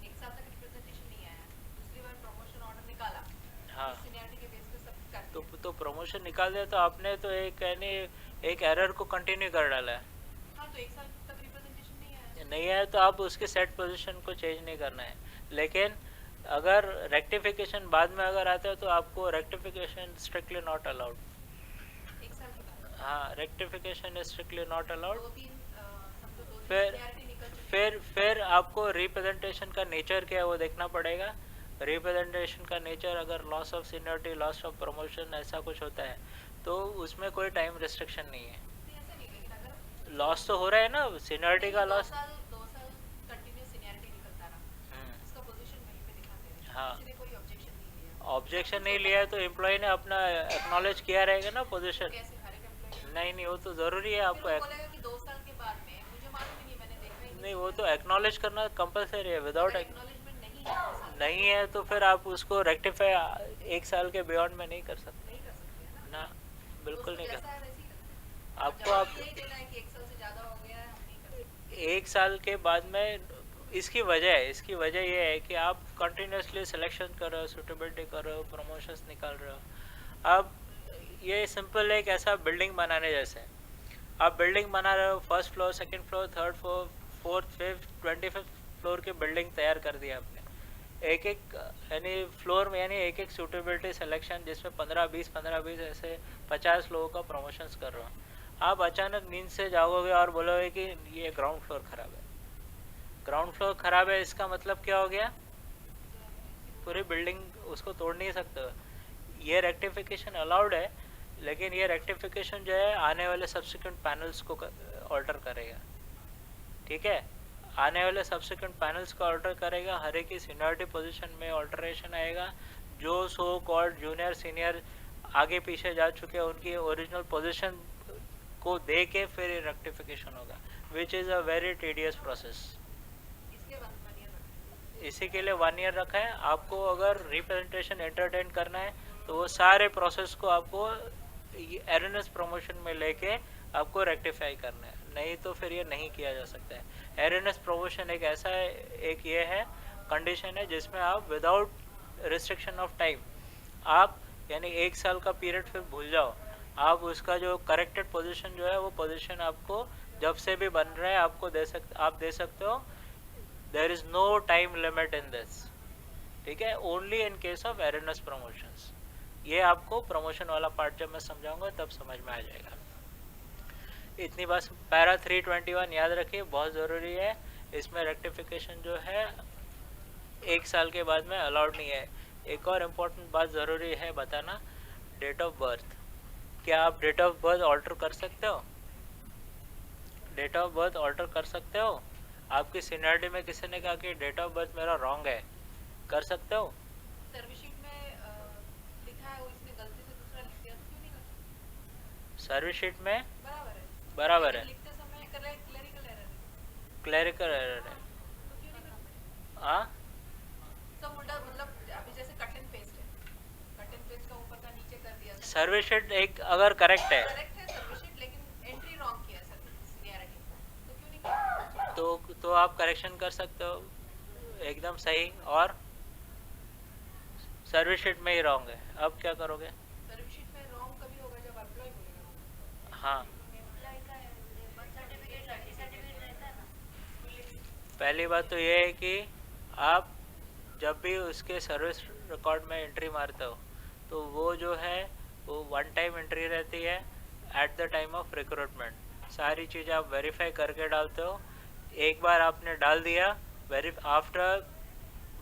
1 साल तक रिप्रेजेंटेशन नहीं आया, दूसरी बार प्रमोशन ऑर्डर निकाला, हाँ, सीनियरिटी के बेस पे सब कर दिया। तो प्रमोशन निकाल दिया तो आपने तो एक यानी एक एरर को कंटिन्यू कर डाला है। हाँ तो 1 साल तक रिप्रेजेंटेशन नहीं आया। नहीं है तो आप उसके सेट पोजीशन को चेंज नहीं करना है। लेकिन अगर रेक्टिफिकेशन बाद में अगर आता है तो आपको रेक्टिफिकेशन स्ट्रिक्टली नॉट अलाउड। 1 साल के बाद हाँ, rectification is strictly not allowed. 2-3 समझो 2-3 फिर सीनियरिटी निकल चुकी है। फिर आपको रिप्रेजेंटेशन का नेचर क्या है वो देखना पड़ेगा। रिप्रेजेंटेशन का नेचर अगर loss of seniority, loss of promotion ऐसा कुछ होता है तो उसमें कोई टाइम रिस्ट्रिक्शन नहीं है। नहीं ऐसा नहीं, लेकिन अगर लॉस तो हो रहा है ना, सीनियरिटी का लॉस। 2 साल कंटिन्यूस सीनियरिटी निकलता रहा, उसका पोजीशन वहीं पे दिखाते हैं, हाँ, किसी ने कोई ऑब्जेक्शन नहीं लिया, ऑब्जेक्शन नहीं लिया है तो एम्प्लॉय ने अपना एक्नॉलेज किया रहेगा ना पोजीशन। कैसे हर एक एम्प्लॉय नहीं, वो तो ज़रूरी है फिर आपको वो बोलेगा कि 2 साल के बाद में मुझे मालूम ही नहीं, मैंने देखा ही नहीं, वो तो एक्नॉलेज करना कंपलसरी है। विदाउट एक्नॉलेजमेंट नहीं है 2 साल नहीं है तो फिर आप उसको रेक्टिफाई 1 साल के बियॉन्ड में नहीं कर सकते नहीं कर सकते हैं ना, बिल्कुल नहीं कर जैसा सकते। है वैसे ही करते हैं। आपको जवाब आप यही देना है कि 1 साल से ज़्यादा हो गया है, हम नहीं कर सकते। 1 साल के बाद में इसकी वजह ये है कि आप कंटिन्यूसली सिलेक्शन कर रहे हो, सूटेबिलिटी कर रहे हो, प्रमोशंस निकाल रहे हो। अब ये सिंपल एक ऐसा बिल्डिंग बनाने जैसे है। आप बिल्डिंग बना रहे हो, first floor, second floor, third floor, fourth, fifth, 25th floor की बिल्डिंग तैयार कर दी आपने। एक एक यानी फ्लोर में यानी एक एक सूटेबिलिटी सिलेक्शन जिसमें 15-20 ऐसे 50 लोगों का प्रमोशंस कर रहे हो। आप अचानक नींद से जागोगे और बोलोगे कि ये ग्राउंड फ्लोर खराब है। ग्राउंड फ्लोर खराब है इसका मतलब क्या हो गया, पूरी बिल्डिंग उसको तोड़ नहीं सकते हो। ये रेक्टिफिकेशन अलाउड है, लेकिन ये रेक्टिफिकेशन जो है आने वाले सब्सिक्वेंट पैनल्स को ऑल्टर करेगा, ठीक है। आने वाले सब्सिक्वेंट पैनल्स को ऑल्टर करेगा, हर एक की सीनियरिटी पोजीशन में ऑल्टरेशन आएगा। जो सो कॉल्ड जूनियर सीनियर आगे पीछे जा चुके हैं उनकी ओरिजिनल पोजीशन को दे के फिर ये रेक्टिफिकेशन होगा, which is a very tedious process. इसलिए 1 ईयर रखा है। इसी के लिए 1 ईयर रखा है। आपको अगर रिप्रेजेंटेशन एंटरटेन करना है तो वो सारे प्रोसेस को आपको एरनेस प्रमोशन में लेके आपको रेक्टिफाई करना है, नहीं तो फिर ये नहीं किया जा सकता है। एरनेस प्रमोशन एक ऐसा एक ये है कंडीशन है जिसमें आप विदाउट रिस्ट्रिक्शन ऑफ टाइम आप यानी 1 साल का पीरियड फिर भूल जाओ, आप उसका जो करेक्टेड पोजीशन जो है वो पोजीशन आपको जब से भी बन रहा है आपको आप दे सकते हो। There is no time limit in this, ठीक है, only in case of earnest promotions. ये आपको प्रमोशन वाला पार्ट जब मैं समझाऊंगा तब समझ में आ जाएगा। इतनी बस पैरा 321 याद रखिए, बहुत ज़रूरी है। इसमें रेक्टिफिकेशन जो है 1 साल के बाद में अलाउड नहीं है। एक और इम्पोर्टेंट बात ज़रूरी है बताना, डेट ऑफ बर्थ, क्या आप डेट ऑफ बर्थ ऑल्टर कर सकते हो? डेट ऑफ बर्थ ऑल्टर कर सकते हो? आपकी सीनियरिटी में किसी ने कहा कि डेट ऑफ बर्थ मेरा रॉन्ग है, कर सकते हो? सर्विसशीट में लिखा है, वो इसने गलती से दूसरा लिख दिया तो क्यों नहीं कर सकते? सर्विस शीट में बराबर है, बराबर लेकिन है, लिखते समय क्लेरिकल एरर है। क्लरिकल एरर है। हाँ, तो क्यों नहीं कर सकते? हाँ, सब उल्टा, मतलब अभी जैसे कट एंड पेस्ट है, कट एंड पेस्ट का ऊपर का नीचे कर दिया, सब सर्विस शीट एक अगर करेक्ट है करेक्ट है सर्विसशीट, लेकिन एंट्री रॉन्ग किया है सर सीनियरिटी, तो क्यों नहीं कर? तो आप करेक्शन कर सकते हो, एकदम सही। और सर्विस शीट में ही रॉन्ग है, अब क्या करोगे? सर्विसशीट में रॉन्ग कभी होगा जब एम्प्लॉय बोलेगा wrong। हाँ, एम्प्लॉय का बर्थ सर्टिफिकेट रहता है ना, पहली बात तो ये है कि आप जब भी उसके सर्विस रिकॉर्ड में एंट्री मारते हो तो वो जो है वो वन टाइम एंट्री रहती है at the time of recruitment. सारी चीज़ें आप वेरीफाई करके डालते हो। एक बार आपने डाल दिया, आफ्टर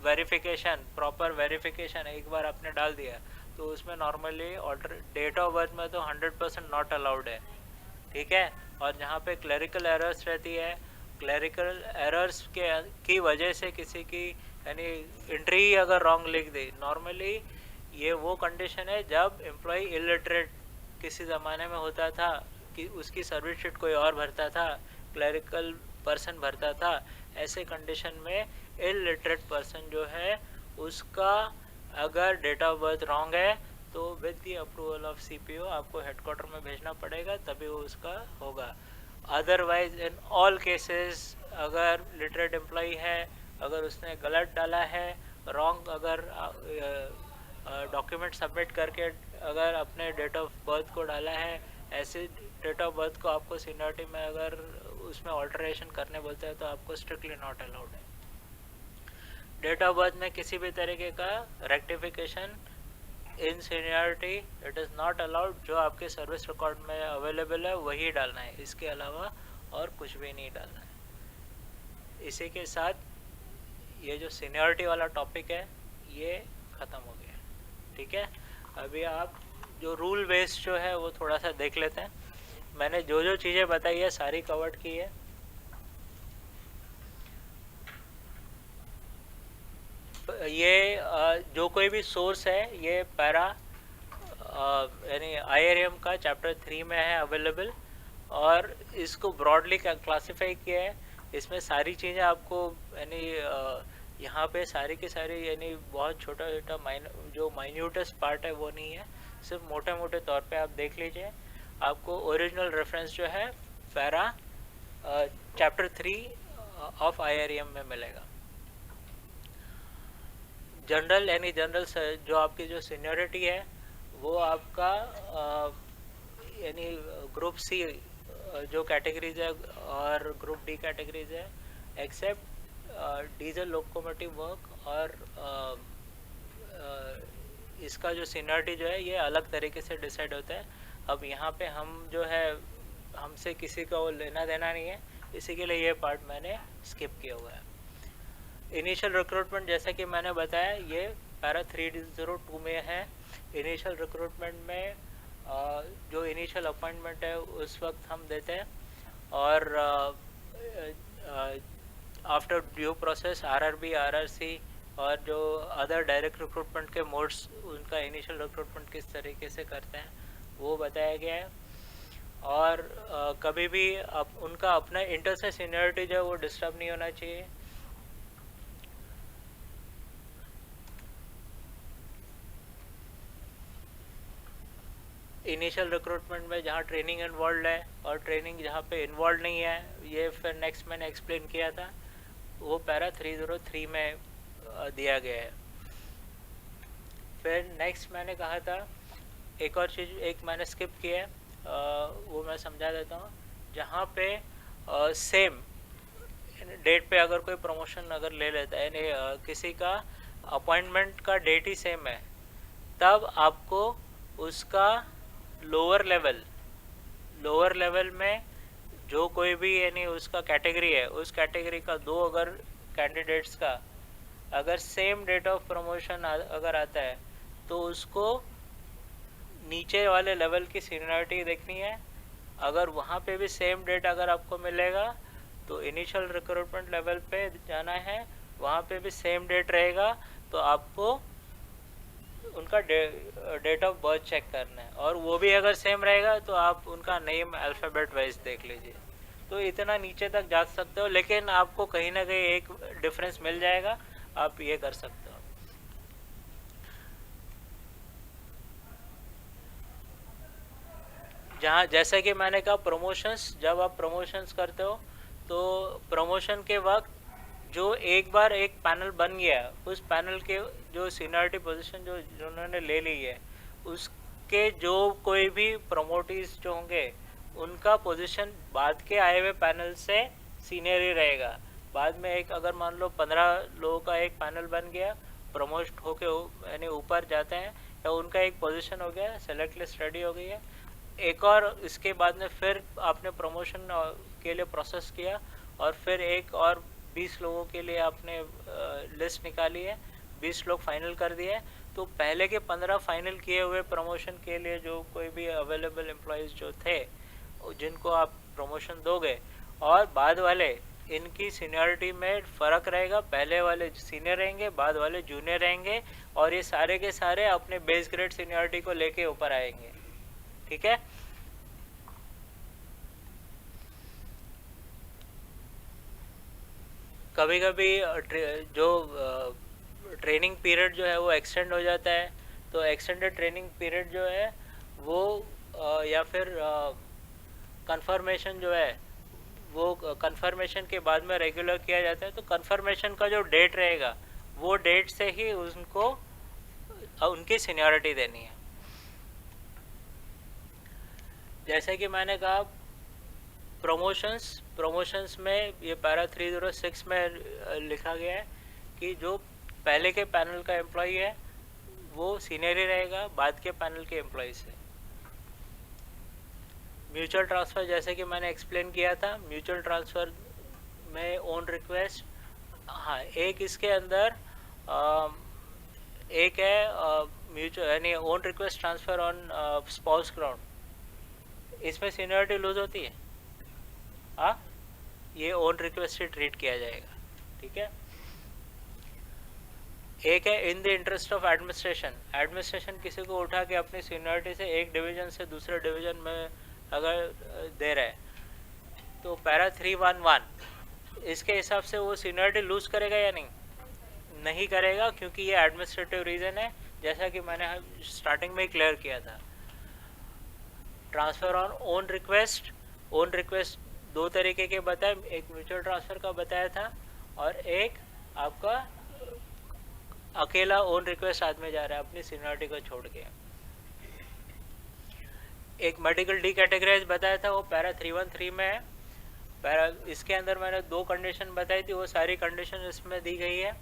वेरिफिकेशन, प्रॉपर वेरिफिकेशन एक बार आपने डाल दिया तो उसमें normally alter date of birth में तो 100% नॉट अलाउड है, ठीक है। और जहाँ पे क्लरिकल एरर्स रहती है, क्लरिकल एरर्स के की वजह से किसी की यानी एंट्री अगर रॉन्ग लिख दी, नॉर्मली ये वो कंडीशन है जब एम्प्लॉय इलिटरेट किसी ज़माने में होता था कि उसकी सर्विस शीट कोई और भरता था, क्लरिकल पर्सन भरता था। ऐसे कंडीशन में इलिटरेट पर्सन जो है उसका अगर डेट ऑफ बर्थ रॉन्ग है तो with the approval of CPO आपको हेडक्वार्टर में भेजना पड़ेगा, तभी वो उसका होगा। अदरवाइज इन ऑल केसेस अगर लिटरेट एम्प्लॉई है, अगर उसने गलत डाला है, रॉन्ग अगर डॉक्यूमेंट सबमिट करके अगर अपने डेट ऑफ बर्थ को डाला है, ऐसे डेट ऑफ बर्थ को आपको सीनियरिटी में अगर उसमें ऑल्टरेशन करने बोलते हैं तो आपको स्ट्रिक्टली नॉट अलाउड है। डेट ऑफ बर्थ में किसी भी तरीके का rectification in seniority it is not allowed. जो आपके सर्विस रिकॉर्ड में अवेलेबल है वही डालना है, इसके अलावा और कुछ भी नहीं डालना है। इसी के साथ ये जो सीनियरिटी वाला टॉपिक है ये ख़त्म हो गया, ठीक है। अभी आप जो रूल बेस्ड जो है वो थोड़ा सा देख लेते हैं। मैंने जो जो चीज़ें बताई है सारी कवर्ड की है। ये जो कोई भी सोर्स है ये पैरा यानी IRM का चैप्टर 3 में है अवेलेबल, और इसको ब्रॉडली क्लासीफाई किया है। इसमें सारी चीज़ें आपको यानी यहाँ पे सारी की सारी यानी बहुत छोटा छोटा जो माइन्यूटेस्ट पार्ट है वो नहीं है, सिर्फ मोटे मोटे तौर पे आप देख लीजिए। आपको ओरिजिनल रेफरेंस जो है पैरा चैप्टर 3 ऑफ IRM में मिलेगा। जनरल यानी जनरल जो आपकी जो सीनियरिटी है वो आपका यानी ग्रुप सी जो कैटेगरीज है और ग्रुप डी कैटेगरीज है, एक्सेप्ट डीजल लोकोमोटिव वर्क, और इसका जो सीनियरिटी जो है ये अलग तरीके से डिसाइड होता है। अब यहाँ पे हम जो है हमसे किसी का वो लेना देना नहीं है, इसी के लिए ये पार्ट मैंने स्किप किया हुआ है। इनिशियल रिक्रूटमेंट जैसा कि मैंने बताया ये पैरा 302 में है। इनिशियल रिक्रूटमेंट में जो इनिशियल अपॉइंटमेंट है उस वक्त हम देते हैं, और after due process RRB RRC और जो अदर डायरेक्ट रिक्रूटमेंट के मोड्स उनका इनिशियल रिक्रूटमेंट किस तरीके से करते हैं वो बताया गया है। और कभी भी उनका अपना इंटर से सीनियरिटी जो है वो डिस्टर्ब नहीं होना चाहिए। इनिशियल रिक्रूटमेंट में जहाँ ट्रेनिंग इन्वॉल्व है और ट्रेनिंग जहाँ पे इन्वॉल्व नहीं है ये फिर नेक्स्ट मैंने एक्सप्लेन किया था, वो पैरा 303 में दिया गया है। फिर नेक्स्ट मैंने कहा था एक और चीज़ एक मैंने स्किप किया है, वो मैं समझा देता हूँ। जहाँ पे सेम डेट पे अगर कोई प्रमोशन अगर ले लेता है यानी किसी का अपॉइंटमेंट का डेट ही सेम है, तब आपको उसका लोअर लेवल में जो कोई भी यानी उसका कैटेगरी है उस कैटेगरी का दो अगर कैंडिडेट्स का अगर सेम डेट ऑफ प्रमोशन अगर आता है तो उसको नीचे वाले लेवल की सीनियरिटी देखनी है। अगर वहाँ पे भी सेम डेट अगर आपको मिलेगा तो इनिशियल रिक्रूटमेंट लेवल पे जाना है, वहाँ पे भी सेम डेट रहेगा तो आपको उनका डेट ऑफ बर्थ चेक करना है, और वो भी अगर सेम रहेगा तो आप उनका नेम अल्फ़ाबेट वाइज देख लीजिए। तो इतना नीचे तक जा सकते हो, लेकिन आपको कहीं ना कहीं एक डिफरेंस मिल जाएगा, आप ये कर सकते हो। जहाँ जैसे कि मैंने कहा प्रमोशंस, जब आप प्रमोशंस करते हो तो प्रमोशन के वक्त जो एक बार एक पैनल बन गया, उस पैनल के जो सीनियरिटी पोजीशन जो जिन्होंने ले ली है, उसके जो कोई भी प्रमोटीज जो होंगे उनका पोजीशन बाद के आए हुए पैनल से सीनियर ही रहेगा। बाद में एक अगर मान लो 15 लोगों का एक पैनल बन गया, प्रमोट होके यानी ऊपर जाते हैं, या उनका एक पोजीशन हो गया, सेलेक्ट लिस्ट रेडी हो गई है, एक और इसके बाद में फिर आपने प्रमोशन के लिए प्रोसेस किया और फिर एक और 20 लोगों के लिए आपने लिस्ट निकाली है, 20 लोग फाइनल कर दिए। तो पहले के 15 फाइनल किए हुए प्रमोशन के लिए जो कोई भी अवेलेबल एम्प्लॉयज़ जो थे जिनको आप प्रमोशन दोगे, और बाद वाले इनकी सीनियरिटी में फ़र्क रहेगा, पहले वाले सीनियर रहेंगे, बाद वाले जूनियर रहेंगे, और ये सारे के सारे अपने बेस ग्रेड सीनियरिटी को लेके ऊपर आएंगे। ठीक है। कभी कभी जो ट्रेनिंग पीरियड जो है वो एक्सटेंड हो जाता है, तो एक्सटेंडेड ट्रेनिंग पीरियड जो है वो या फिर कंफर्मेशन जो है वो कंफर्मेशन के बाद में रेगुलर किया जाता है। तो कंफर्मेशन का जो डेट रहेगा वो डेट से ही उनको उनकी सीनियरिटी देनी है। जैसे कि मैंने कहा प्रमोशंस में ये पैरा 306 में लिखा गया है कि जो पहले के पैनल का एम्प्लॉई है वो सीनियर ही रहेगा बाद के पैनल के एम्प्लॉय से। म्यूचुअल ट्रांसफ़र जैसे कि मैंने एक्सप्लेन किया था, म्यूचुअल ट्रांसफ़र में ऑन रिक्वेस्ट, हाँ एक इसके अंदर एक है म्यूचुअल यानी on request transfer on spouse ground, इसमें सीनियरिटी लूज होती है। हाँ, ये ऑन रिक्वेस्ट से ट्रीट किया जाएगा। ठीक है। एक है in the interest of administration, administration किसी को उठा के अपनी सीनियरिटी से एक डिवीजन से दूसरे डिवीजन में अगर दे रहा है तो पैरा 311 इसके हिसाब से वो सीनियरिटी लूज करेगा या नहीं? नहीं करेगा, क्योंकि ये एडमिनिस्ट्रेटिव रीज़न है, जैसा कि मैंने स्टार्टिंग में ही क्लियर किया था। ट्रांसफ़र ऑन ओन रिक्वेस्ट दो तरीके के बताए, एक म्यूचुअल ट्रांसफ़र का बताया था और एक आपका अकेला ओन रिक्वेस्ट आदमी जा रहा है अपनी सीनियरिटी को छोड़ के। एक मेडिकल डी कैटेगराइज बताया था, वो पैरा 313 में है। पैरा इसके अंदर मैंने दो कंडीशन बताई थी, वो सारी कंडीशन इसमें दी गई है।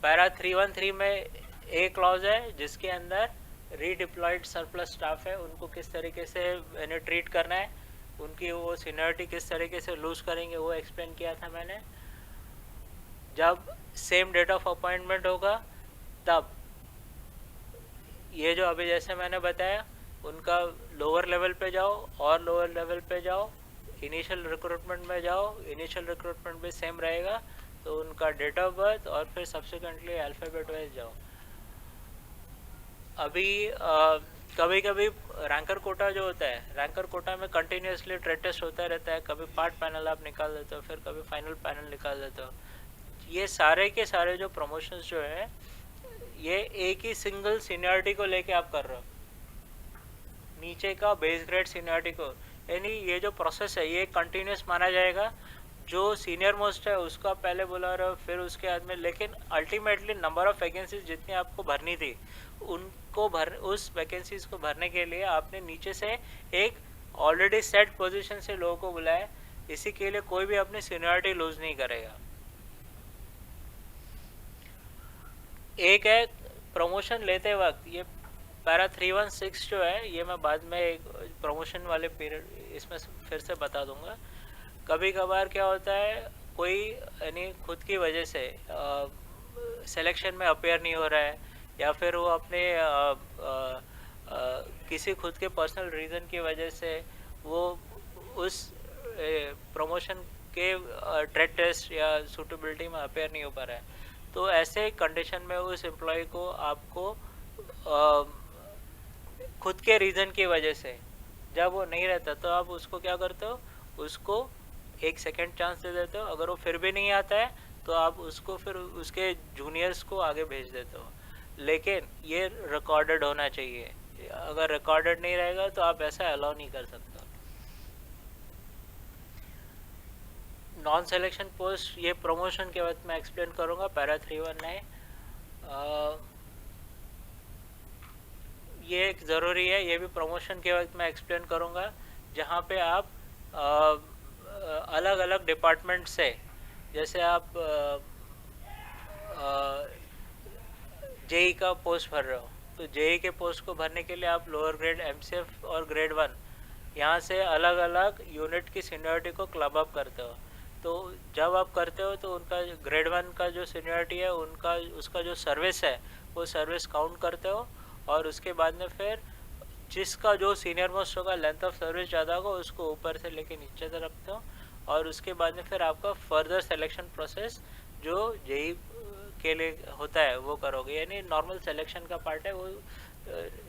पैरा 313 में एक क्लॉज है जिसके अंदर रीडिप्लॉयड सरप्लस स्टाफ है, उनको किस तरीके से यानी ट्रीट करना है, उनकी वो सीनियरिटी किस तरीके से लूज करेंगे वो एक्सप्लेन किया था मैंने। जब सेम डेट ऑफ अपॉइंटमेंट होगा तब ये जो अभी जैसे मैंने बताया उनका लोअर लेवल पे जाओ और लोअर लेवल पे जाओ, इनिशियल रिक्रूटमेंट में जाओ, इनिशियल रिक्रूटमेंट भी सेम रहेगा, तो उनका डेट ऑफ बर्थ और फिर सब्सिक्वेंटली अल्फ़ाबेट वाइज जाओ। अभी कभी कभी रैंकर कोटा जो होता है, रैंकर कोटा में कंटिन्यूसली ट्रेड टेस्ट होता रहता है, कभी पार्ट पैनल आप निकाल देते हो, फिर कभी फाइनल पैनल निकाल देते हो। ये सारे के सारे जो प्रमोशंस जो है ये एक ही सिंगल सीनियरिटी को लेके आप कर रहे हो, नीचे का बेस ग्रेड सीनियरिटी को, यानी ये जो प्रोसेस है ये कंटिन्यूस माना जाएगा। जो सीनियर मोस्ट है उसका पहले बुला रहे हो, फिर उसके बाद में, लेकिन अल्टीमेटली नंबर ऑफ वैकेंसीज जितनी आपको भरनी थी उनको उस वैकेंसीज को भरने के लिए आपने नीचे से एक ऑलरेडी सेट पोजीशन से लोगों को बुलाया, इसी के लिए कोई भी अपनी सीनियरिटी लूज नहीं करेगा। एक है प्रमोशन लेते वक्त, ये पैरा 316 जो है ये मैं बाद में एक प्रमोशन वाले पीरियड इसमें फिर से बता दूंगा। कभी कभार क्या होता है, कोई यानी खुद की वजह से सिलेक्शन में अपेयर नहीं हो रहा है या फिर वो अपने किसी खुद के पर्सनल रीज़न की वजह से वो उस प्रमोशन के ट्रेड टेस्ट या सूटेबिलिटी में अपेयर नहीं हो पा रहा है, तो ऐसे कंडीशन में उस एम्प्लॉय को आपको खुद के रीज़न की वजह से जब वो नहीं रहता तो आप उसको क्या करते हो, उसको एक सेकेंड चांस दे देते हो। अगर वो फिर भी नहीं आता है तो आप उसको फिर उसके जूनियर्स को आगे भेज देते हो, लेकिन ये रिकॉर्डेड होना चाहिए। अगर रिकॉर्डेड नहीं रहेगा तो आप ऐसा अलाउ नहीं कर सकते। नॉन सिलेक्शन पोस्ट ये प्रमोशन के वक्त मैं एक्सप्लेन करूँगा, पैरा 319। ये एक ज़रूरी है, ये भी प्रमोशन के वक्त मैं एक्सप्लेन करूँगा, जहाँ पे आप अलग अलग डिपार्टमेंट से, जैसे आप जेई का पोस्ट भर रहे हो, तो जेई के पोस्ट को भरने के लिए आप लोअर ग्रेड एमसीएफ और ग्रेड 1 यहाँ से अलग अलग यूनिट की सीनियरिटी को क्लब अप करते हो। तो जब आप करते हो तो उनका ग्रेड 1 का जो सीनियरिटी है उनका उसका जो सर्विस है वो सर्विस काउंट करते हो, और उसके बाद में फिर जिसका जो सीनियर मोस्ट होगा, लेंथ ऑफ सर्विस ज़्यादा होगा, उसको ऊपर से लेके नीचे तक रखते हो, और उसके बाद में फिर आपका फर्दर सिलेक्शन प्रोसेस जो जेई के लिए होता है वो करोगे। यानी नॉर्मल सिलेक्शन का पार्ट है वो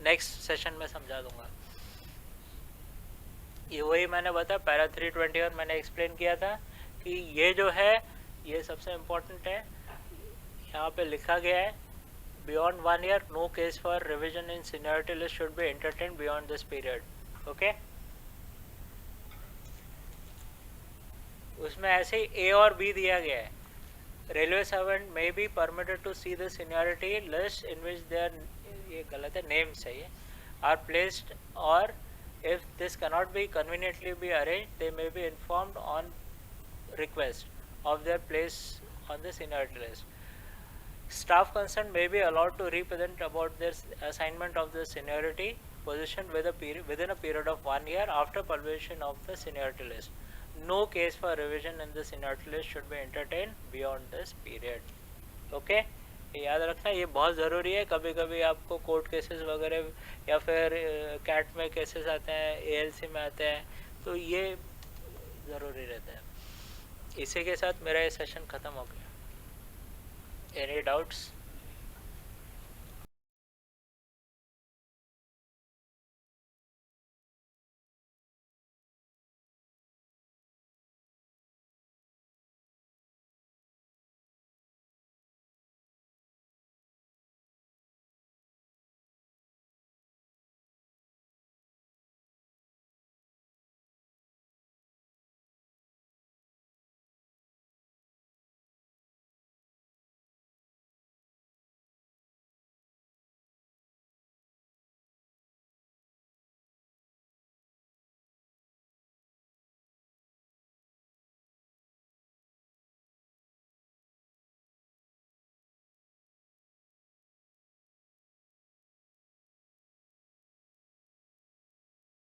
नेक्स्ट सेशन में समझा दूंगा। ये वही मैंने बताया, पैरा 321 मैंने एक्सप्लेन किया था कि ये जो है ये सबसे इम्पोर्टेंट है। यहाँ पे लिखा गया है beyond 1 year no case for revision in seniority list should be entertain beyond this period. Okay, उसमें ऐसे ही ए और बी दिया गया है। Railway servant may be permitted to see the seniority list in which their, ये गलत है, नेम्स है ये, आर प्लेस्ड, और if this cannot be conveniently be arranged they may be informed on request of their place on the seniority list. Staff concerned may be allowed to represent about their assignment of the seniority position within a period of 1 year after publication of the seniority list. No case for revision in the seniority list should be entertained beyond this period. Okay, ये याद रखना, ये बहुत ज़रूरी है। कभी कभी आपको कोर्ट केसेस वगैरह या फिर कैट में केसेस आते हैं, एएलसी में आते हैं, तो ये ज़रूरी रहता है। इसी के साथ मेरा ये सेशन ख़त्म हो गया। Any doubts?